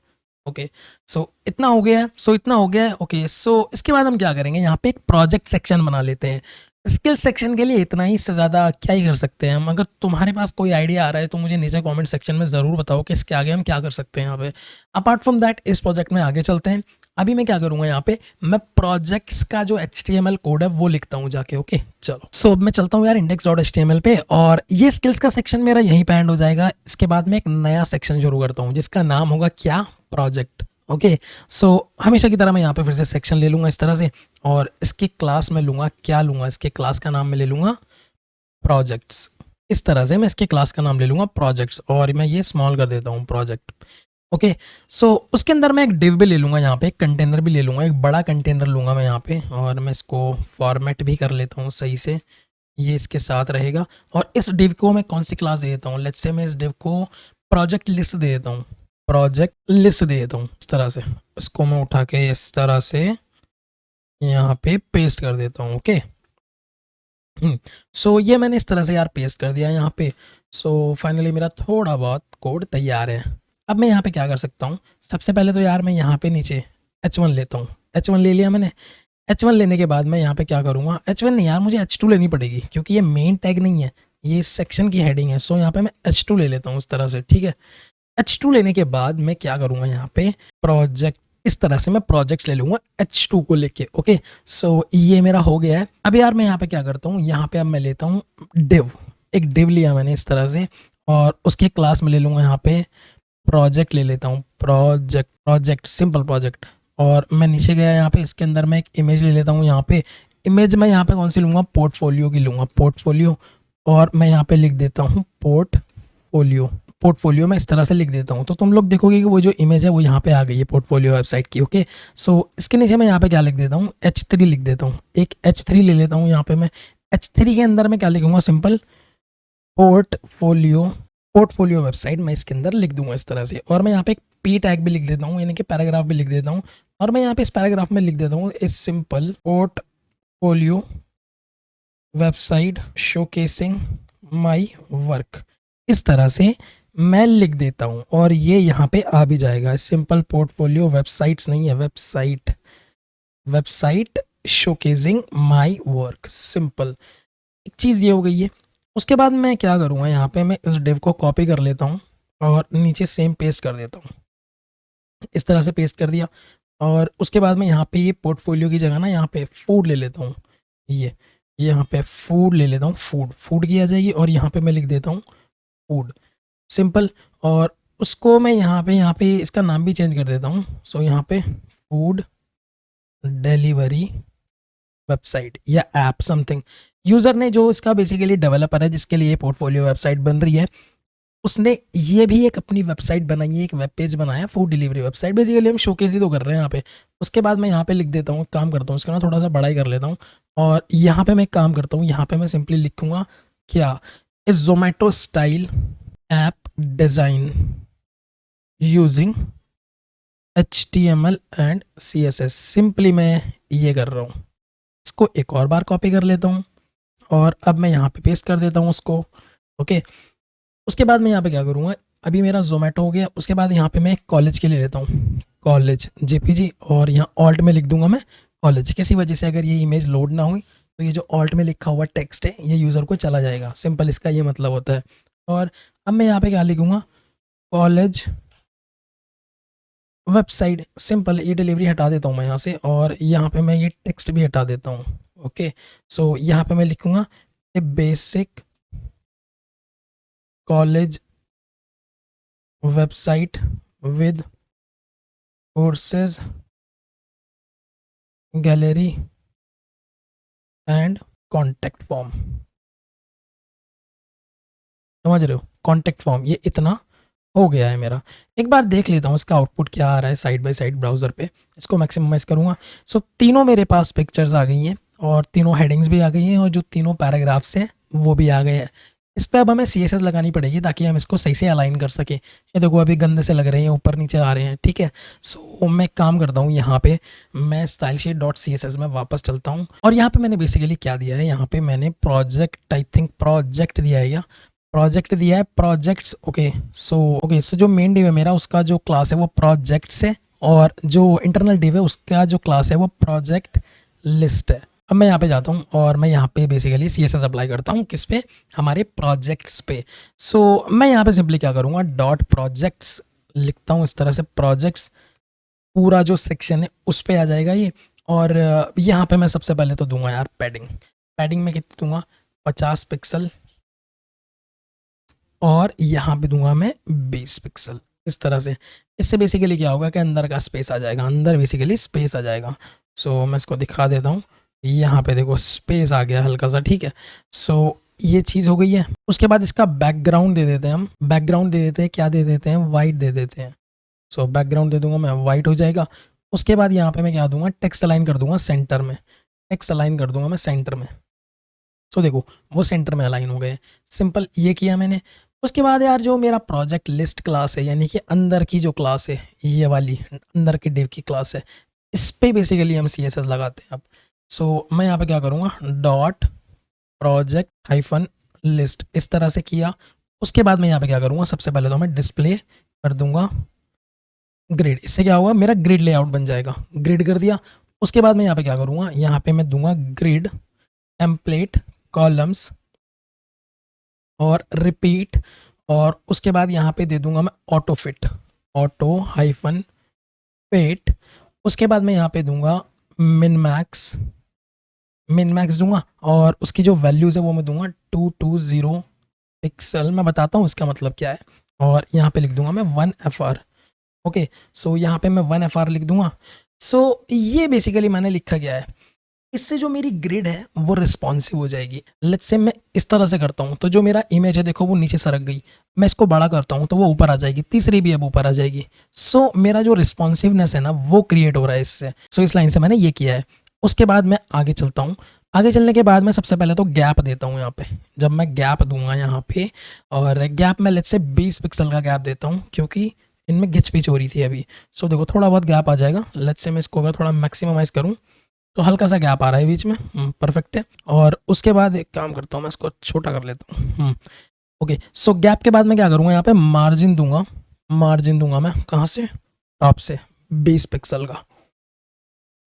ओके, सो इतना हो गया है, इतना हो गया है। ओके, सो इसके बाद हम क्या करेंगे, यहाँ पे एक प्रोजेक्ट सेक्शन बना लेते हैं। स्किल सेक्शन के लिए इतना ही, से ज़्यादा क्या ही कर सकते हैं हम। अगर तुम्हारे पास कोई आइडिया आ रहा है तो मुझे नीचे कमेंट सेक्शन में ज़रूर बताओ कि इसके आगे हम क्या कर सकते हैं यहाँ पे। अपार्ट फ्रॉम दैट इस प्रोजेक्ट में आगे चलते हैं। अभी मैं क्या करूंगा, यहाँ पे मैं प्रोजेक्ट्स का जो HTML कोड है वो लिखता हूँ जाके। ओके चलो, सो अब मैं चलता हूँ यार index.html पे, और ये स्किल्स का सेक्शन मेरा यहीं पे एंड हो जाएगा। इसके बाद मैं एक नया सेक्शन शुरू करता हूँ जिसका नाम होगा क्या, प्रोजेक्ट। ओके, सो हमेशा की तरह मैं यहाँ पे फिर से सेक्शन ले लूँगा इस तरह से, और इसके क्लास में लूँगा, क्या लूँगा, इसके क्लास का नाम मैं ले लूँगा प्रोजेक्ट्स। इस तरह से मैं इसके क्लास का नाम ले लूँगा प्रोजेक्ट्स, और मैं ये स्मॉल कर देता हूँ प्रोजेक्ट। ओके, सो उसके अंदर मैं एक डिव भी ले लूँगा, यहाँ पे एक कंटेनर भी ले लूँगा, एक बड़ा कंटेनर लूँगा मैं यहाँ पे, और मैं इसको फॉर्मेट भी कर लेता हूँ सही से, ये इसके साथ रहेगा। और इस डिव को मैं कौन सी क्लास दे देता हूँ, लेट्स से मैं इस डिव को प्रोजेक्ट लिस्ट दे देता हूँ, प्रोजेक्ट लिस्ट दे देता हूँ इस तरह से। इसको मैं उठा के इस तरह से यहाँ पे पेस्ट कर देता हूँ। ओके, सो ये मैंने इस तरह से यार पेस्ट कर दिया यहाँ पे। सो फाइनली मेरा थोड़ा बहुत कोड तैयार है। अब मैं यहाँ पे क्या कर सकता हूँ, सबसे पहले तो यार मैं यहाँ पे नीचे H1 लेता हूँ। H1 ले लिया मैंने। H1 लेने के बाद मैं यहाँ पे क्या करूँगा, H1 नहीं यार, मुझे H2 लेनी पड़ेगी क्योंकि ये मेन टैग नहीं है, ये सेक्शन की हेडिंग है। सो यहाँ पे मैं H2 ले लेता हूँ इस तरह से, ठीक है। H2 लेने के बाद मैं क्या करूँगा, यहाँ पे प्रोजेक्ट, इस तरह से मैं प्रोजेक्ट्स ले लूँगा H2 को लेके। ओके, सो ये मेरा हो गया है। अब यार मैं यहाँ पे क्या करता हूँ, यहाँ पे अब मैं लेता हूँ डिव, एक डिव लिया मैंने इस तरह से, और उसके क्लास में ले लूँगा यहाँ पे प्रोजेक्ट ले लेता हूँ, प्रोजेक्ट, प्रोजेक्ट सिंपल प्रोजेक्ट। और मैं नीचे गया यहाँ पे, इसके अंदर मैं एक इमेज ले लेता हूँ। यहाँ पे इमेज मैं यहाँ पे कौन सी लूँगा, पोर्टफोलियो की लूँगा, पोर्टफोलियो। और मैं यहाँ पे लिख देता हूँ पोर्टफोलियो, पोर्टफोलियो मैं इस तरह से लिख देता हूँ, तो तुम लोग देखोगे कि वो जो इमेज है वो यहाँ पे आ गई है पोर्टफोलियो वेबसाइट की। ओके, सो इसके नीचे मैं यहाँ पे क्या लिख देता हूँ, H3 लिख देता हूँ, एक H3 ले लेता हूँ। यहाँ पे मैं H3 के अंदर मैं क्या लिखूंगा, सिंपल पोर्टफोलियो, पोर्टफोलियो वेबसाइट मैं इसके अंदर लिख दूंगा इस तरह से। और मैं यहाँ पे एक P टैग भी लिख देता हूँ, यानी कि पैराग्राफ भी लिख देता हूँ। और मैं यहाँ पे इस पैराग्राफ में लिख देता हूँ इस simple portfolio website showcasing my work, इस तरह से मैं लिख देता हूँ। और ये यहाँ पे आ भी जाएगा, सिंपल पोर्टफोलियो वेबसाइट्स नहीं है, website, website showcasing my work, simple. एक चीज़ ये हो गई है। उसके बाद मैं क्या करूँगा, यहाँ पे मैं इस डिव को कॉपी कर लेता हूँ और नीचे सेम पेस्ट कर देता हूँ, इस तरह से पेस्ट कर दिया। और उसके बाद मैं यहाँ पे ये पोर्टफोलियो की जगह ना यहाँ पे फूड ले लेता हूँ, ये यहाँ पे फूड ले लेता हूँ, फूड, फूड की आ जाएगी। और यहाँ पे मैं लिख देता हूँ फूड, सिंपल। और उसको मैं यहाँ पे इसका नाम भी चेंज कर देता हूँ। सो यहाँ पे फूड डिलीवरी वेबसाइट या ऐप समथिंग। यूज़र ने, जो इसका बेसिकली डेवलपर है जिसके लिए पोर्टफोलियो वेबसाइट बन रही है, उसने ये भी एक अपनी वेबसाइट बनाई है, एक वेब पेज बनाया, फूड डिलीवरी वेबसाइट। बेसिकली हम शोकेस ही तो कर रहे हैं यहाँ पे। उसके बाद मैं यहाँ पे लिख देता हूँ, काम करता हूँ इसका ना थोड़ा सा बड़ा ही कर लेता हूँ। और यहाँ पे मैं काम करता हूँ, यहाँ पे मैं सिंपली लिखूँगा क्या, इस Zomato style app design using HTML and CSS। Simply मैं ये कर रहा हूँ। इसको एक और बार कॉपी कर लेता हूँ और अब मैं यहाँ पे पेस्ट कर देता हूँ उसको। ओके, उसके बाद मैं यहाँ पे क्या करूँगा, अभी मेरा जोमेटो हो गया। उसके बाद यहाँ पे मैं कॉलेज के लिए लेता हूँ, कॉलेज JPG, और यहाँ ऑल्ट में लिख दूंगा मैं कॉलेज। किसी वजह से अगर ये इमेज लोड ना हुई तो ये जो ऑल्ट में लिखा हुआ टेक्स्ट है ये यूज़र को चला जाएगा, सिंपल इसका ये मतलब होता है। और अब मैं यहाँ पे क्या लिखूँगा, कॉलेज वेबसाइट, सिंपल। ये डिलीवरी हटा देता हूँ मैं यहाँ से, और यहाँ पे मैं ये टेक्स्ट भी हटा देता हूँ। ओके, सो यहाँ पे मैं लिखूँगा a basic college website with courses gallery and contact form, समझ रहे हो, कॉन्टेक्ट फॉर्म, ये इतना हो गया है मेरा। एक बार देख लेता हूँ इसका आउटपुट क्या आ रहा है साइड बाय साइड ब्राउज़र पे, इसको मैक्सिममाइज़ करूँगा। सो तीनों मेरे पास पिक्चर्स आ गई हैं और तीनों हेडिंग्स भी आ गई हैं और जो तीनों पैराग्राफ्स हैं वो भी आ गए हैं। इस पे अब हमें CSS लगानी पड़ेगी ताकि हम इसको सही से अलाइन कर सकें। ये देखो अभी गंदे से लग रहे हैं, ऊपर नीचे आ रहे हैं, ठीक है। सो मैं काम करता हूँ, यहाँ पे मैं stylesheet.css में वापस चलता हूँ और यहाँ पे मैंने बेसिकली क्या दिया है, यहाँ पे मैंने प्रोजेक्ट, आई थिंक प्रोजेक्ट दिया है, या प्रोजेक्ट दिया है, प्रोजेक्ट्स। ओके सो जो मेन डिव है मेरा, उसका जो क्लास है वो प्रोजेक्ट्स है और जो इंटरनल डिव है उसका जो क्लास है वो प्रोजेक्ट लिस्ट है। अब मैं यहाँ पे जाता हूँ और मैं यहाँ पे बेसिकली CSS अप्लाई करता हूँ, किस पे, हमारे प्रोजेक्ट्स पे। सो मैं यहाँ पे सिंपली क्या करूँगा, डॉट प्रोजेक्ट्स लिखता हूँ इस तरह से, प्रोजेक्ट्स पूरा जो सेक्शन है उस पे आ जाएगा ये। और यहाँ पे मैं सबसे पहले तो दूंगा यार पैडिंग, पैडिंग में कितनी दूंगा, 50 पिक्सल और यहाँ पे दूंगा मैं 20 पिक्सल, इस तरह से। इससे बेसिकली क्या होगा कि अंदर का स्पेस आ जाएगा, अंदर बेसिकली स्पेस आ जाएगा। सो मैं इसको दिखा देता हूँ, यहाँ पे देखो स्पेस आ गया हल्का सा, ठीक है। सो ये चीज़ हो गई है। उसके बाद इसका बैकग्राउंड दे देते हैं हम, बैकग्राउंड दे देते हैं, क्या दे देते हैं, वाइट दे देते हैं। सो बैकग्राउंड दे दूंगा मैं, वाइट हो जाएगा। उसके बाद यहाँ पे मैं क्या दूंगा, टेक्स्ट अलाइन कर दूंगा सेंटर में, टेक्स्ट अलाइन कर दूंगा मैं सेंटर में। सो देखो वो सेंटर में अलाइन हो गए, सिंपल ये किया मैंने। उसके बाद यार जो मेरा प्रोजेक्ट लिस्ट क्लास है, यानी कि अंदर की जो क्लास है, ये वाली अंदर की डिव की क्लास है, इस पे बेसिकली हम CSS लगाते हैं अब। सो मैं यहाँ पे क्या करूँगा, डॉट प्रोजेक्ट हाइफन लिस्ट, इस तरह से किया। उसके बाद मैं यहाँ पे क्या करूँगा, सबसे पहले तो मैं डिस्प्ले कर दूंगा ग्रिड, इससे क्या होगा, मेरा ग्रिड लेआउट बन जाएगा, ग्रिड कर दिया। उसके बाद मैं यहाँ पे क्या करूँगा, यहाँ पे मैं दूंगा ग्रिड टेम्पलेट कॉलम्स और रिपीट, और उसके बाद यहाँ पे दे दूंगा मैं auto fit, auto hyphen fit. उसके बाद मैं यहाँ पे दूंगा मिन मैक्स, मिन मैक्स दूंगा और उसकी जो वैल्यूज़ है वो मैं दूंगा 220 पिक्सल। मैं बताता हूँ इसका मतलब क्या है। और यहाँ पे लिख दूंगा मैं 1FR। ओके सो यहाँ पे मैं 1FR लिख दूंगा। सो ये बेसिकली मैंने लिखा गया है। इससे जो मेरी ग्रिड है वो रिस्पॉन्सिव हो जाएगी। लेट्स से मैं इस तरह से करता हूँ तो जो मेरा इमेज है देखो वो नीचे सरक गई, मैं इसको बड़ा करता हूँ तो वो ऊपर आ जाएगी, तीसरी भी अब ऊपर आ जाएगी। सो मेरा जो रिस्पॉन्सिवनेस है ना वो क्रिएट हो रहा है इससे। सो इस लाइन से मैंने ये किया है। उसके बाद मैं आगे चलता हूँ, आगे चलने के बाद मैं सबसे पहले तो गैप देता हूँ यहाँ पे। जब मैं गैप दूंगा यहाँ पे, और गैप में लेट्स से 20 पिक्सल का गैप देता हूँ क्योंकि इनमें घिच पिच हो रही थी अभी। सो देखो थोड़ा बहुत गैप आ जाएगा। लेट्स से मैं इसको अगर थोड़ा मैक्सिममाइज़ करूँ तो हल्का सा गैप आ रहा है बीच में, परफेक्ट है। और उसके बाद एक काम करता हूँ, मैं इसको छोटा कर लेता हूँ। ओके सो गैप के बाद मैं क्या करूँगा, यहाँ पे मार्जिन दूंगा, मार्जिन दूंगा मैं कहाँ से, टॉप से 20 पिक्सल का।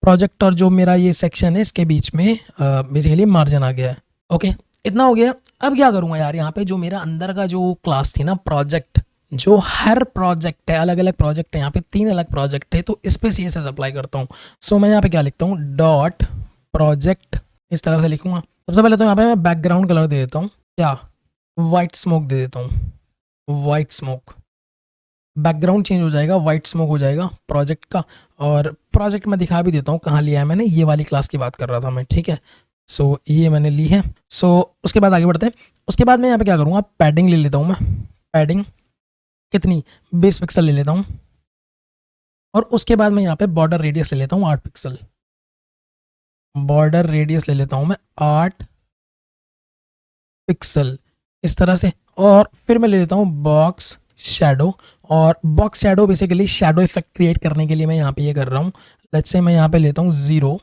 प्रोजेक्ट और जो मेरा ये सेक्शन है इसके बीच में बेसिकली मार्जिन आ गया है। ओके इतना हो गया। अब क्या करूँगा यार, यहाँ पे जो मेरा अंदर का जो क्लास थी ना प्रोजेक्ट, जो हर प्रोजेक्ट है, अलग अलग प्रोजेक्ट है, यहाँ पे 3 अलग प्रोजेक्ट है, तो इस पे CSS अप्लाई करता हूँ। सो मैं यहाँ पे क्या लिखता हूँ, डॉट प्रोजेक्ट, इस तरह से लिखूंगा। सबसे पहले तो यहाँ पे मैं बैकग्राउंड कलर दे देता हूँ, क्या, वाइट स्मोक दे देता हूँ, वाइट स्मोक। बैकग्राउंड चेंज हो जाएगा, वाइट स्मोक हो जाएगा प्रोजेक्ट का। और प्रोजेक्ट में दिखा भी देता हूँ कहाँ लिया है मैंने, ये वाली क्लास की बात कर रहा था मैं, ठीक है। सो ये मैंने ली है। सो उसके बाद आगे बढ़ते हैं। उसके बाद मैं यहाँ पे क्या करूँगा, पैडिंग ले लेता हूँ मैं, पैडिंग कितनी, 20 पिक्सल ले लेता हूँ। और उसके बाद मैं यहाँ पे बॉर्डर रेडियस ले लेता हूँ 8 पिक्सल, बॉर्डर रेडियस ले लेता हूँ मैं 8 पिक्सल, इस तरह से। और फिर मैं ले लेता हूँ बॉक्स शैडो, और box shadow basically shadow effect create करने के लिए मैं यहाँ पे ये कर रहा हूँ। लेट्स से मैं यहाँ पे लेता हूँ 0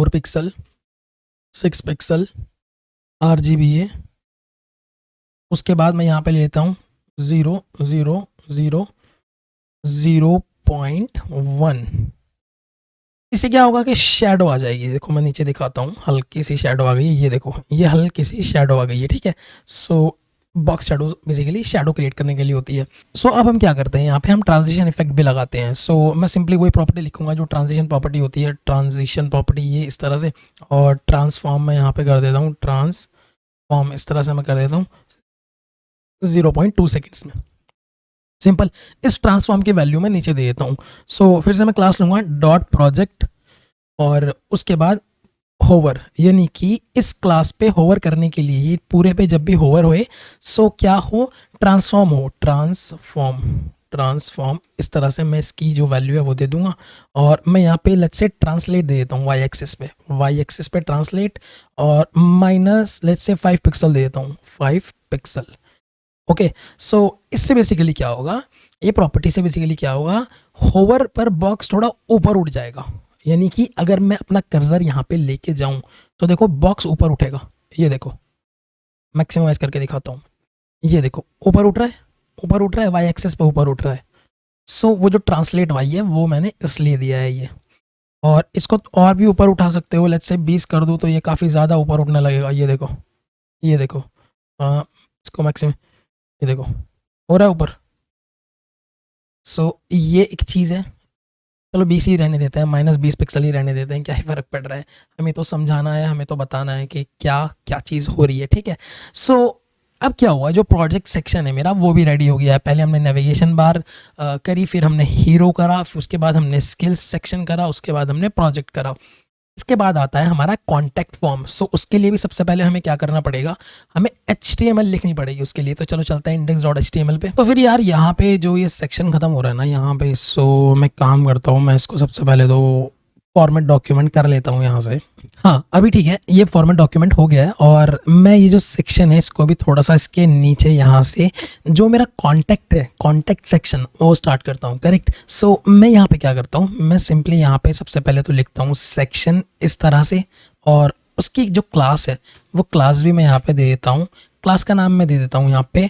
पिक्सल, 6 पिक्सल RGBA। उसके बाद मैं यहाँ पे लेता हूँ 0.1। इससे क्या होगा कि शैडो आ जाएगी। देखो मैं नीचे दिखाता हूँ, हल्की सी शैडो आ गई है, ये देखो ये हल्की सी शैडो आ गई है, ठीक है। सो box shadow basically shadow create करने के लिए होती है। सो अब हम क्या करते हैं, यहाँ पे हम ट्रांजिशन इफेक्ट भी लगाते हैं। सो मैं सिंपली वही प्रॉपर्टी लिखूंगा जो ट्रांजिशन प्रॉपर्टी होती है, ट्रांजिशन प्रॉपर्टी ये इस तरह से। और ट्रांसफॉर्म मैं यहाँ पे कर देता हूँ, ट्रांसफॉर्म इस तरह से मैं कर देता हूँ 0.2 सेकेंड्स में, सिंपल। इस ट्रांसफॉर्म की वैल्यू मैं नीचे दे देता हूँ। सो फिर से मैं क्लास लूँगा डॉट प्रोजेक्ट, और उसके बाद होवर, यानी कि इस क्लास पे होवर करने के लिए, ये पूरे पे जब भी होवर होए सो क्या हो, ट्रांसफॉर्म हो, ट्रांसफॉर्म इस तरह से मैं इसकी जो वैल्यू है वो दे दूंगा। और मैं यहाँ पे लेट्स से ट्रांसलेट दे देता हूँ वाई एक्सिस पे ट्रांसलेट, और माइनस लेट्स से 5 पिक्सल दे देता हूँ, 5 पिक्सल। ओके, सो इससे बेसिकली क्या होगा, ये प्रॉपर्टी से बेसिकली क्या होगा, होवर पर बॉक्स थोड़ा ऊपर उठ जाएगा। यानी कि अगर मैं अपना कर्सर यहाँ पे लेके जाऊं तो देखो बॉक्स ऊपर उठेगा, ये देखो मैक्सिमाइज करके दिखाता हूँ, ये देखो ऊपर उठ रहा है वाई एक्सेस पे ऊपर उठ रहा है। सो वो जो ट्रांसलेट वाई है वो मैंने इसलिए दिया है ये। और इसको और भी ऊपर उठा सकते हो, लेट्स से 20 कर दूँ तो ये काफ़ी ज़्यादा ऊपर उठने लगेगा, ये देखो इसको मैक्सिमम, ये देखो हो रहा है ऊपर। सो ये एक चीज़ है, चलो 20 ही रहने देते हैं, -20 पिक्सल ही रहने देते हैं, क्या ही फ़र्क पड़ रहा है, हमें तो समझाना है, हमें तो बताना है कि क्या क्या चीज़ हो रही है, ठीक है। सो अब क्या हुआ, जो प्रोजेक्ट सेक्शन है मेरा वो भी रेडी हो गया है। पहले हमने नेविगेशन बार करी, फिर हमने हीरो करा, फिर उसके बाद हमने स्किल्स सेक्शन करा, उसके बाद हमने प्रोजेक्ट करा। इसके बाद आता है हमारा कॉन्टैक्ट फॉर्म। सो उसके लिए भी सबसे पहले हमें क्या करना पड़ेगा, हमें HTML लिखनी पड़ेगी उसके लिए। तो चलो चलते हैं index.html पे। तो फिर यार यहाँ पे जो ये सेक्शन खत्म हो रहा है ना यहाँ पे, सो मैं काम करता हूँ, मैं इसको सबसे पहले तो फॉर्मेट डॉक्यूमेंट कर लेता हूँ यहाँ से। हाँ अभी ठीक है, ये फॉर्मेट डॉक्यूमेंट हो गया है। और मैं ये जो सेक्शन है इसको भी थोड़ा सा इसके नीचे यहाँ से जो मेरा कॉन्टैक्ट है, कॉन्टैक्ट सेक्शन वो स्टार्ट करता हूँ, करेक्ट। सो मैं यहाँ पे क्या करता हूँ, मैं सिंपली यहाँ पे सबसे पहले तो लिखता हूँ सेक्शन इस तरह से, और उसकी जो क्लास है वो क्लास भी मैं यहाँ पे दे देता हूँ। क्लास का नाम मैं दे देता हूँ यहाँ पे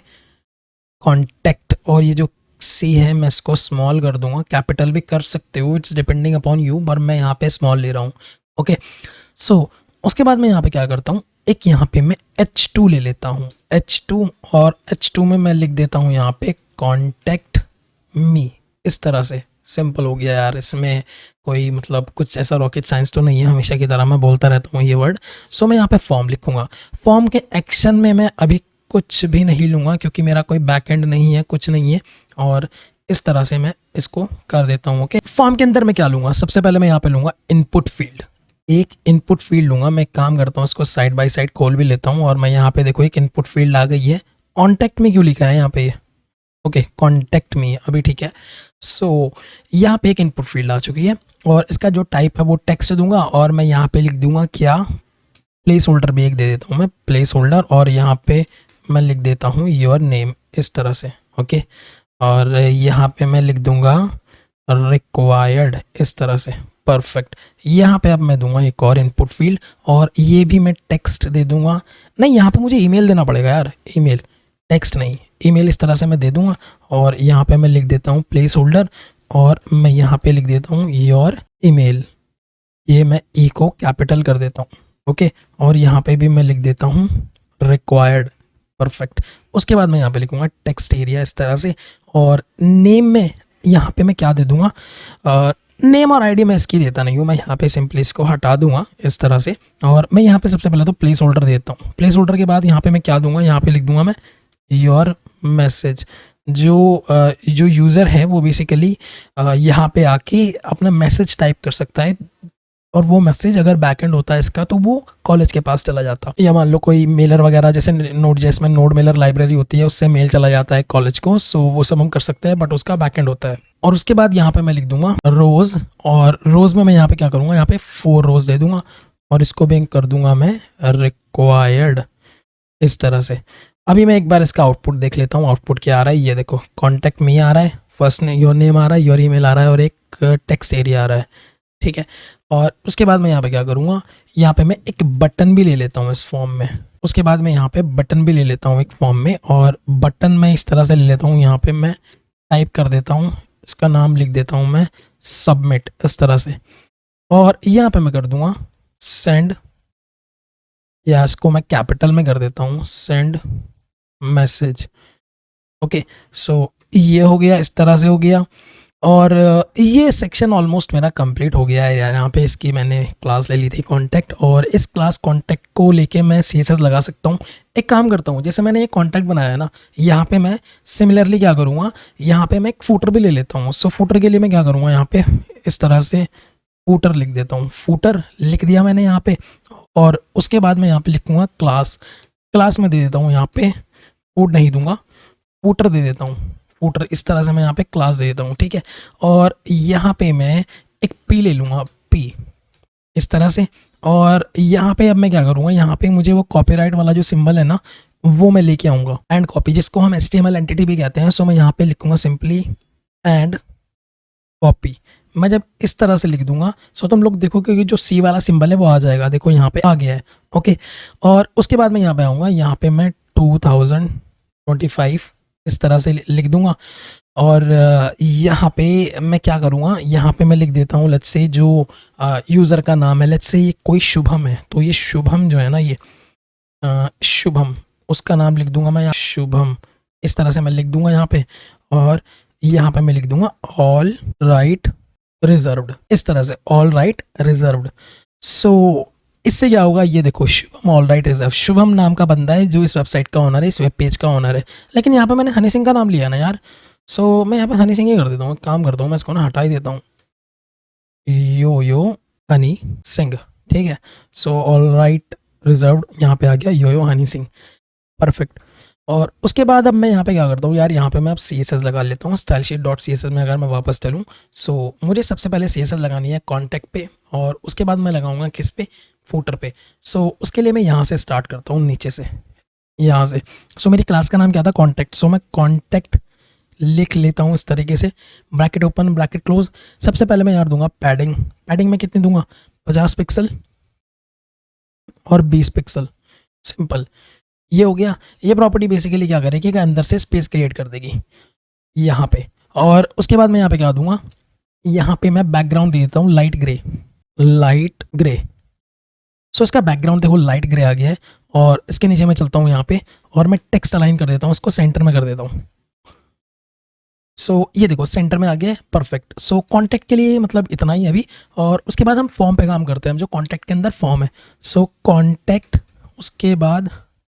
कॉन्टैक्ट, और ये जो सी है मैं इसको स्मॉल कर दूंगा, कैपिटल भी कर सकते हो, इट्स डिपेंडिंग अपॉन यू, पर मैं यहाँ पे स्मॉल ले रहा हूँ। ओके, सो उसके बाद मैं यहाँ पे क्या करता हूँ, एक यहाँ पे मैं H2 ले लेता हूँ, H2, और H2 में मैं लिख देता हूँ यहाँ पे कॉन्टैक्ट मी, इस तरह से। सिंपल हो गया यार, इसमें कोई मतलब कुछ ऐसा रॉकेट साइंस तो नहीं है, हमेशा की तरह मैं बोलता रहता हूँ ये वर्ड। सो मैं यहाँ पे फॉर्म लिखूंगा। फॉर्म के एक्शन में मैं अभी कुछ भी नहीं लूँगा क्योंकि मेरा कोई बैकएंड नहीं है, कुछ नहीं है, और इस तरह से मैं इसको कर देता हूँ। ओके, फॉर्म के अंदर मैं क्या लूँगा, सबसे पहले मैं यहाँ पे लूँगा इनपुट फील्ड, एक इनपुट फील्ड लूँगा। मैं काम करता हूँ इसको साइड बाय साइड खोल भी लेता हूँ, और मैं यहाँ पे देखो एक इनपुट फील्ड आ गई है। कॉन्टैक्ट में क्यों लिखा है यहाँ पे, ओके कॉन्टैक्ट मी, अभी ठीक है। सो यहाँ पे एक इनपुट फील्ड आ चुकी है, और इसका जो टाइप है वो टेक्स्ट दूंगा, और मैं यहाँ पे लिख दूंगा क्या, प्लेस होल्डर भी एक दे देता हूँ मैं, प्लेस होल्डर, और यहाँ पे मैं लिख देता हूँ योर नेम, इस तरह से। ओके, और यहाँ पे मैं लिख दूंगा रिक्वायर्ड, इस तरह से, परफेक्ट। यहाँ पे अब मैं दूंगा एक और इनपुट फील्ड, और ये भी मैं टेक्स्ट दे दूंगा। नहीं, यहाँ पे मुझे ईमेल देना पड़ेगा यार, ईमेल, टेक्स्ट नहीं, ईमेल, इस तरह से मैं दे दूंगा। और यहाँ पे मैं लिख देता हूँ प्लेस होल्डर, और मैं यहाँ पे लिख देता हूँ योर ईमेल, ये मैं ई को कैपिटल कर देता हूँ। ओके, और यहाँ पे भी मैं लिख देता हूँ रिक्वायर्ड, परफेक्ट। उसके बाद मैं यहाँ पे लिखूंगा टेक्स्ट एरिया, इस तरह से। और नेम में यहाँ पे मैं क्या दे दूंगा, नेम और आईडी मैं इसकी देता नहीं हूँ, मैं यहाँ पे सिंपली इसको हटा दूंगा इस तरह से। और मैं यहाँ पे सबसे पहले तो प्लेस होल्डर देता हूँ। प्लेस होल्डर के बाद यहाँ पे मैं क्या दूंगा, यहाँ पे लिख दूंगा मैं योर मैसेज। जो यूज़र है वो बेसिकली यहाँ पे आके अपना मैसेज टाइप कर सकता है, और वो मैसेज अगर बैकएंड होता है इसका तो वो कॉलेज के पास चला जाता, या मान लो कोई मेलर वगैरह जैसे नोड.js में नोड मेलर लाइब्रेरी होती है, उससे मेल चला जाता है कॉलेज को। सो वो सब हम कर सकते हैं, बट उसका बैकएंड होता है। और उसके बाद यहाँ पे मैं लिख दूंगा रोज़, और रोज़ में मैं यहाँ पे क्या करूँगा, यहाँ पे 4 रोज़ दे दूंगा, और इसको भी कर दूंगा मैं रिक्वायर्ड, इस तरह से। अभी मैं एक बार इसका आउटपुट देख लेता हूँ, आउटपुट क्या आ रहा है। ये देखो कॉन्टैक्ट मी आ रहा है, फर्स्ट ने योर नेम आ रहा है, योर ईमेल आ रहा है, और एक टेक्स्ट एरिया आ रहा है, ठीक है। और उसके बाद मैं यहाँ पे क्या करूँगा, यहाँ पे मैं एक बटन भी ले लेता हूँ इस फॉर्म में। उसके बाद मैं यहाँ पे बटन भी ले लेता हूँ एक फॉर्म में, और बटन मैं इस तरह से ले लेता हूँ, यहाँ पे मैं टाइप कर देता हूँ, इसका नाम लिख देता हूँ मैं सबमिट, इस तरह से। और यहाँ पे मैं कर दूँगा सेंड, या इसको मैं कैपिटल में कर देता हूँ, सेंड मैसेज। ओके, सो ये हो गया, इस तरह से हो गया। और ये सेक्शन ऑलमोस्ट मेरा कंप्लीट हो गया है यार। यहाँ पे इसकी मैंने क्लास ले ली थी कॉन्टैक्ट, और इस क्लास कॉन्टैक्ट को लेके मैं CSS लगा सकता हूँ। एक काम करता हूँ, जैसे मैंने ये कॉन्टैक्ट बनाया है ना, यहाँ पे मैं सिमिलरली क्या करूँगा, यहाँ पे मैं एक फूटर भी ले लेता हूँ। सो फूटर के लिए मैं क्या करूँगा, यहाँ पे इस तरह से फूटर लिख देता हूँ, फूटर लिख दिया मैंने यहाँ पे। और उसके बाद मैं यहाँ पे लिखूंगा क्लास, क्लास में दे देता हूँ यहाँ पे, फूड नहीं दूंगा, फूटर दे देता हूँ, फूटर। इस तरह से मैं यहाँ पे क्लास दे देता हूँ, ठीक है। और यहाँ पे मैं एक पी ले लूँगा, पी, इस तरह से। और यहाँ पे अब मैं क्या करूँगा, यहाँ पे मुझे वो कॉपीराइट वाला जो सिंबल है ना, वो मैं लेके आऊँगा, एंड कॉपी, जिसको हम HTML एंटिटी भी कहते हैं। सो मैं यहाँ पे लिखूँगा सिंपली एंड कॉपी। मैं जब इस तरह से लिख दूंगा, सो तुम लोग देखो कि जो सी वाला सिंबल है वो आ जाएगा, देखो यहाँ पे आ गया है, ओके। और उसके बाद मैं यहाँ पे आऊँगा, यहाँ पे मैं 2025 इस तरह से लिख दूंगा। और यहाँ पे मैं क्या करूँगा, यहाँ पे मैं लिख देता हूँ लेट्स से जो यूज़र का नाम है, लेट्स से ये कोई शुभम है, तो ये शुभम जो है ना, ये शुभम, उसका नाम लिख दूंगा मैं यहाँ, शुभम। इस तरह से मैं लिख दूंगा यहाँ पे। और यहाँ पे मैं लिख दूंगा ऑल राइट रिजर्व्ड, इस तरह से ऑल राइट रिजर्व्ड। सो इससे क्या होगा, ये देखो Shubham all right reserve, Shubham नाम का बंदा है जो इस वेबसाइट का ओनर है, इस वेब पेज का ओनर है। लेकिन यहाँ पे मैंने हनी सिंह का नाम लिया ना यार, सो मैं यहाँ पे हनी सिंह ही कर देता हूँ, काम करता हूँ मैं इसको ना हटा ही देता हूँ, यो हनी सिंह, ठीक है। सो ऑल राइट रिजर्व्ड यहाँ पे आ गया, यो हनी सिंह, परफेक्ट। और उसके बाद अब मैं यहाँ पे क्या करता हूँ यार, यहाँ पे मैं अब CSS लगा लेता हूँ, stylesheet.css में अगर मैं वापस चलूँ। सो मुझे सबसे पहले CSS लगानी है कॉन्टैक्ट पे, और उसके बाद मैं लगाऊंगा किस पे, फूटर पे। सो उसके लिए मैं यहाँ से स्टार्ट करता हूँ, नीचे से, यहाँ से। सो मेरी क्लास का नाम क्या था, कॉन्टैक्ट। सो मैं कॉन्टैक्ट लिख लेता हूँ इस तरीके से, ब्रैकेट ओपन ब्रैकेट क्लोज। सबसे पहले मैं यार दूंगा पैडिंग, पैडिंग में कितनी दूंगा, 50 पिक्सल और 20 पिक्सल, सिंपल। ये हो गया। ये प्रॉपर्टी बेसिकली क्या करेगी कि अंदर से स्पेस क्रिएट कर देगी यहाँ पे। और उसके बाद मैं यहाँ पे क्या दूंगा, यहाँ पे मैं बैकग्राउंड दे देता हूँ लाइट ग्रे, लाइट ग्रे। सो इसका बैकग्राउंड देखो लाइट ग्रे आ गया है। और इसके नीचे मैं चलता हूँ यहाँ पे, और मैं टेक्स्ट अलाइन कर देता हूँ, इसको सेंटर में कर देता हूँ। सो ये देखो सेंटर में आ गया है, परफेक्ट। सो कॉन्टैक्ट के लिए मतलब इतना ही अभी। और उसके बाद हम फॉर्म पे काम करते हैं, जो कॉन्टैक्ट के अंदर फॉर्म है। सो कॉन्टैक्ट, उसके बाद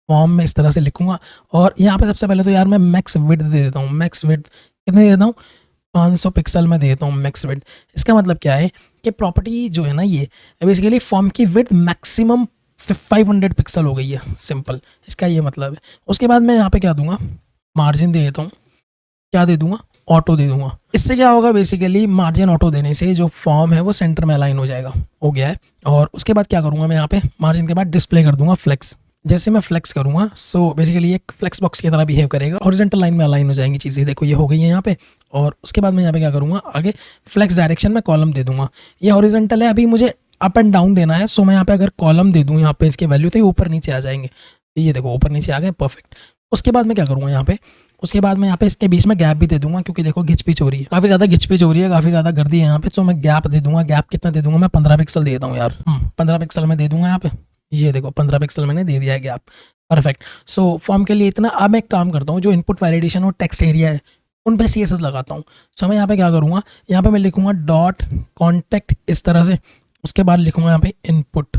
फॉर्म में इस तरह से लिखूंगा। और यहाँ पे सबसे पहले तो यार मैं मैक्स विड्थ दे देता हूँ, मैक्स विड्थ कितने दे देता हूँ, 500 पिक्सल में दे देता हूँ मैक्स विड्थ। इसका मतलब क्या है कि प्रॉपर्टी जो है ना, ये बेसिकली फॉर्म की विड्थ मैक्सिमम 500 पिक्सल हो गई है, सिंपल, इसका ये मतलब है। उसके बाद मैं यहाँ पे क्या दूंगा, मार्जिन दे देता हूँ, क्या दे दूंगा, ऑटो दे दूंगा। इससे क्या होगा, बेसिकली मार्जिन ऑटो देने से जो फॉर्म है वो सेंटर में अलाइन हो जाएगा, हो गया है। और उसके बाद क्या करूंगा मैं, यहाँ पे मार्जिन के बाद डिस्प्ले कर दूंगा फ्लेक्स। जैसे मैं फ्लेक्स करूंगा, सो बेसिकली एक फ्लेक्स बॉक्स की तरह बिहेव करेगा, हॉरिजॉन्टल लाइन में अलाइन हो जाएंगी चीज़ें, देखो ये हो गई है यहाँ पे। और उसके बाद मैं यहाँ पे क्या करूँगा, आगे फ्लेक्स डायरेक्शन में कॉलम दे दूंगा। ये हॉरिजॉन्टल है, अभी मुझे अप एंड डाउन देना है। सो मैं यहाँ पे अगर कॉलम दे दूँ यहाँ पे इसके वैल्यू, तो ये ऊपर नीचे आ जाएंगे, ये देखो ऊपर नीचे आ गए, परफेक्ट। उसके बाद मैं क्या करूँगा यहाँ पे, उसके बाद मैं यहाँ पे इसके बीच में गैप भी दे दूंगा, क्योंकि देखो घिचपिच हो रही है, काफ़ी ज़्यादा घिचपिच हो रही है, काफ़ी ज़्यादा गर्दी है यहाँ पे। तो मैं गैप दे दूंगा, गैप कितना दे दूंगा मैं, 15 पिक्सल दे देता हूँ यार, 15 पिक्सल में दे दूंगा यहाँ पे। ये देखो 15 पिक्सल मैंने दे दिया है गैप, परफेक्ट। सो फॉर्म के लिए इतना। अब मैं एक काम करता हूँ, जो इनपुट वैलिडेशन और टेक्स्ट एरिया है उन पे CSS लगाता हूँ। सो मैं यहाँ पे क्या करूँगा, यहाँ पे मैं लिखूँगा डॉट कॉन्टैक्ट इस तरह से। उसके बाद लिखूँगा यहाँ पे इनपुट।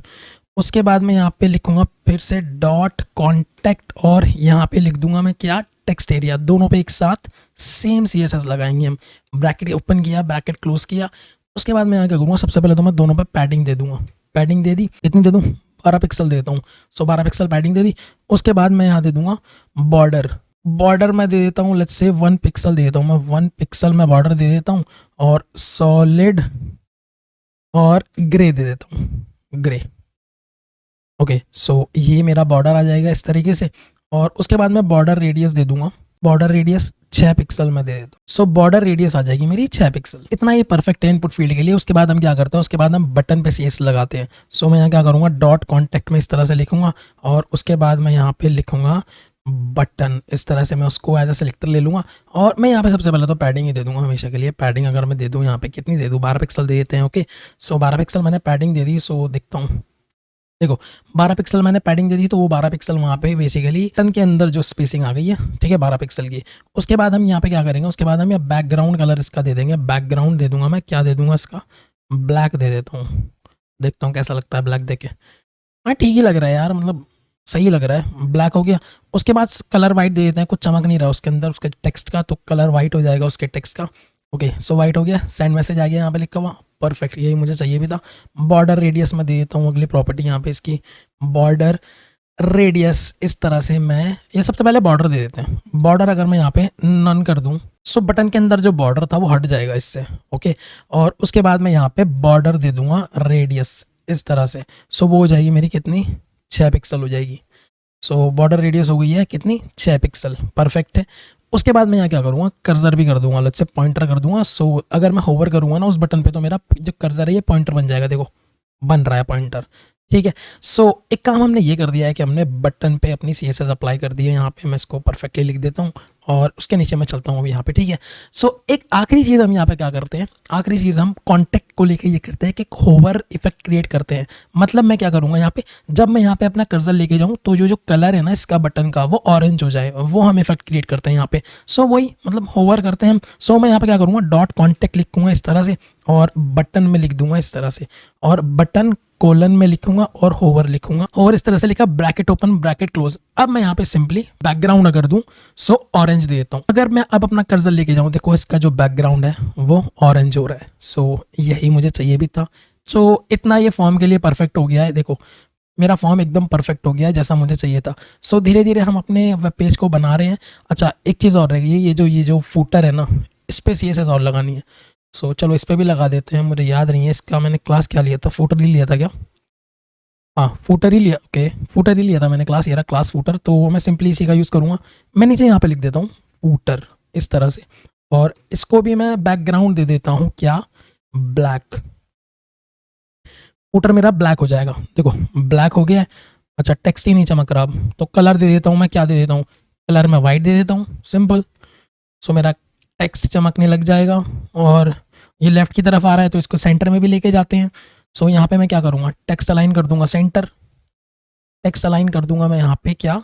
उसके बाद मैं यहाँ पे लिखूँगा फिर से डॉट कॉन्टैक्ट, और यहाँ पे लिख दूंगा मैं क्या, टेक्स्ट एरिया। दोनों पे एक साथ सेम CSS लगाएंगे हम। ब्रैकेट ओपन किया, ब्रैकेट क्लोज किया। उसके बाद मैं यहाँ क्या करूँगा, सबसे पहले तो मैं दोनों पे पैडिंग दे दूंगा, पैडिंग दे दी, कितनी दे दूँ, 12 पिक्सल देता हूँ। सो 12 पिक्सल पैडिंग दे दी। उसके बाद मैं यहाँ दे दूंगा बॉर्डर, बॉर्डर मैं दे देता हूँ लेट्स से 1 पिक्सल दे देता हूँ मैं, 1 पिक्सल में बॉर्डर दे देता हूँ। और सॉलिड और ग्रे दे देता हूँ, ग्रे, ओके। सो ये मेरा बॉर्डर आ जाएगा इस तरीके से। और उसके बाद मैं बॉर्डर रेडियस दे दूंगा, बॉर्डर रेडियस 6 पिक्सल में दे देता हूँ। सो बॉर्डर रेडियस आ जाएगी मेरी 6 पिक्सल, इतना ही परफेक्ट है इनपुट फील्ड के लिए। उसके बाद हम क्या करते हैं, उसके बाद हम बटन पे CSS लगाते हैं। सो मैं यहाँ क्या करूँगा, डॉट कॉन्टैक्ट में इस तरह से लिखूंगा, और उसके बाद मैं यहाँ पे लिखूंगा बटन, इस तरह से मैं उसको एज अ सेलेक्टर ले लूँगा। और मैं यहाँ पे सबसे पहले तो पैडिंग ही दे दूंगा हमेशा के लिए। पैडिंग अगर मैं दे दूँ यहाँ पे, कितनी दे दूँ, 12 पिक्सल दे देते हैं, ओके। सो 12 पिक्सल मैंने पैडिंग दे दी। सो देखता हूँ, देखो 12 पिक्सल मैंने पैडिंग दे दी, तो वो 12 पिक्सल वहाँ पे बेसिकली टन के अंदर जो स्पेसिंग आ गई है, ठीक है, 12 पिक्सल की। उसके बाद हम यहाँ पे क्या करेंगे, उसके बाद हम ये बैकग्राउंड कलर इसका दे देंगे। बैकग्राउंड दे दूंगा मैं, क्या दे दूंगा इसका, ब्लैक दे देता हूँ। देखता हूँ कैसा लगता है ब्लैक देखे। हाँ ठीक ही लग रहा है यार, मतलब सही लग रहा है, ब्लैक हो गया। उसके बाद कलर वाइट दे देते हैं, कुछ चमक नहीं रहा उसके अंदर उसके टेक्स्ट का, तो कलर वाइट हो जाएगा उसके टेक्स्ट का। ओके सो वाइट हो गया, सेंड मैसेज आ गया यहाँ पे लिखा हुआ, परफेक्ट, यही मुझे चाहिए भी था। बॉर्डर रेडियस में दे देता हूँ अगली प्रॉपर्टी यहाँ पे इसकी, बॉर्डर रेडियस इस तरह से मैं, ये सबसे पहले बॉर्डर दे देते हैं। बॉर्डर अगर मैं यहाँ पे नन कर दूँ, सो बटन के अंदर जो बॉर्डर था वो हट जाएगा इससे। ओके, और उसके बाद मैं यहाँ पे बॉर्डर दे दूंगा रेडियस इस तरह से। सो वो हो जाएगी मेरी कितनी, 6 पिक्सल हो जाएगी। सो बॉर्डर रेडियस हो गई है कितनी, 6 पिक्सल, परफेक्ट है। उसके बाद मैं यहाँ क्या करूँगा, कर्सर भी कर दूंगा, अलग से पॉइंटर कर दूंगा। सो अगर मैं होवर करूँगा ना उस बटन पे, तो मेरा जो कर्सर है ये पॉइंटर बन जाएगा, देखो बन रहा है पॉइंटर। ठीक है, सो एक काम हमने ये कर दिया है कि हमने बटन पे अपनी CSS अप्लाई कर दी है। यहाँ पे मैं इसको परफेक्टली लिख देता हूँ और उसके नीचे मैं चलता हूँ अभी यहाँ पे। ठीक है, सो एक आखिरी चीज़ हम यहाँ पे क्या करते हैं, आखिरी चीज़ हम कॉन्टेक्ट को लेके ये करते हैं कि होवर इफेक्ट क्रिएट करते हैं। मतलब मैं क्या करूँगा यहाँ पे, जब मैं यहाँ पे अपना कर्सर लेके जाऊँ तो जो जो कलर है ना इसका बटन का वो ऑरेंज हो जाए, वो हम इफेक्ट क्रिएट करते हैं यहाँ पे। सो वही मतलब होवर करते हैं हम। सो मैं यहाँ पे क्या करूँगा, डॉट कॉन्टेक्ट लिखूँगा इस तरह से, और बटन में लिख दूंगा इस तरह से, और बटन कोलन में लिखूंगा और होवर लिखूंगा, और इस तरह से लिखा, ब्रैकेट ओपन ब्रैकेट क्लोज। अब मैं यहाँ पे सिंपली बैकग्राउंड अगर दूं, सो ऑरेंज दे देता हूँ। अगर मैं अब अपना कर्सर लेके जाऊं, देखो इसका जो बैकग्राउंड है वो ऑरेंज हो रहा है। सो यही मुझे चाहिए भी था। सो इतना ये फॉर्म के लिए परफेक्ट हो गया है। देखो मेरा फॉर्म एकदम परफेक्ट हो गया है जैसा मुझे चाहिए था। सो धीरे धीरे हम अपने वेब पेज को बना रहे हैं। अच्छा एक चीज़ और रह गई, ये जो फूटर है ना, इस पर CSS और लगानी है। सो चलो इस पर भी लगा देते हैं। मुझे याद नहीं है इसका मैंने क्लास क्या लिया था, फूटर ही लिया था क्या, हाँ फूटर ही लिया, ओके फूटर ही लिया था मैंने क्लास, ये रहा क्लास फूटर। तो मैं सिंपली इसी का यूज़ करूँगा। मैं नीचे यहाँ पे लिख देता हूँ फूटर इस तरह से, और इसको भी मैं बैकग्राउंड दे देता हूँ क्या, ब्लैक। फूटर मेरा ब्लैक हो जाएगा, देखो ब्लैक हो गया है। अच्छा टेक्स्ट ही नहीं चमक रहा अब, तो कलर दे देता हूँ मैं, क्या दे देता हूँ, कलर में वाइट दे देता हूँ, सिंपल। सो मेरा टेक्स्ट चमकने लग जाएगा, और ये लेफ्ट की तरफ आ रहा है तो इसको सेंटर में भी लेके जाते हैं। सो यहाँ पे मैं क्या करूँगा, टेक्स्ट अलाइन कर दूंगा सेंटर, टेक्स्ट अलाइन कर दूंगा मैं यहाँ पे क्या,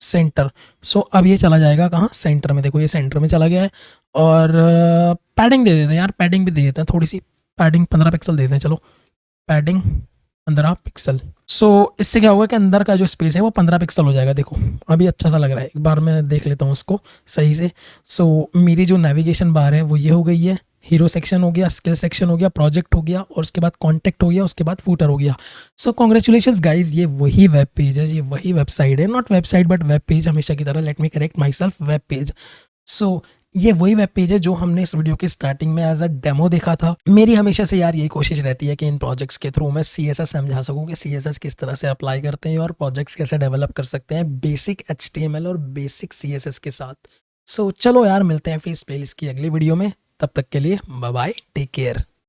सेंटर। सो अब ये चला जाएगा कहाँ, सेंटर में, देखो ये सेंटर में चला गया है। और पैडिंग दे देते हैं यार, पैडिंग भी दे देते हैं, थोड़ी सी पैडिंग 15 पिक्सल दे देते हैं, चलो पैडिंग 15 पिक्सल। सो इससे क्या होगा कि अंदर का जो स्पेस है वो 15 पिक्सल हो जाएगा। देखो अभी अच्छा सा लग रहा है, एक बार मैं देख लेता हूँ उसको सही से। सो मेरी जो नेविगेशन बार है वो ये हो गई है, हीरो सेक्शन हो गया, स्किल सेक्शन हो गया, प्रोजेक्ट हो गया, और उसके बाद कॉन्टेक्ट हो गया, उसके बाद फूटर हो गया। सो कॉन्ग्रेचुलेशन गाइज, ये वही वेब पेज है, ये वही वेबसाइट है, not website but web page हमेशा की तरह, let me correct myself, web page. So ये वही वेब पेज है जो हमने इस वीडियो के स्टार्टिंग में एज अ डेमो देखा था। मेरी हमेशा से यार यही कोशिश रहती है कि इन प्रोजेक्ट्स के थ्रू मैं CSS समझा सकूं कि CSS किस तरह से अप्लाई करते हैं और प्रोजेक्ट्स कैसे डेवलप कर सकते हैं बेसिक HTML और बेसिक CSS के साथ। सो चलो यार मिलते हैं फिर इस प्लेलिस्ट की अगली वीडियो में, तब तक के लिए बाय बाय, टेक केयर।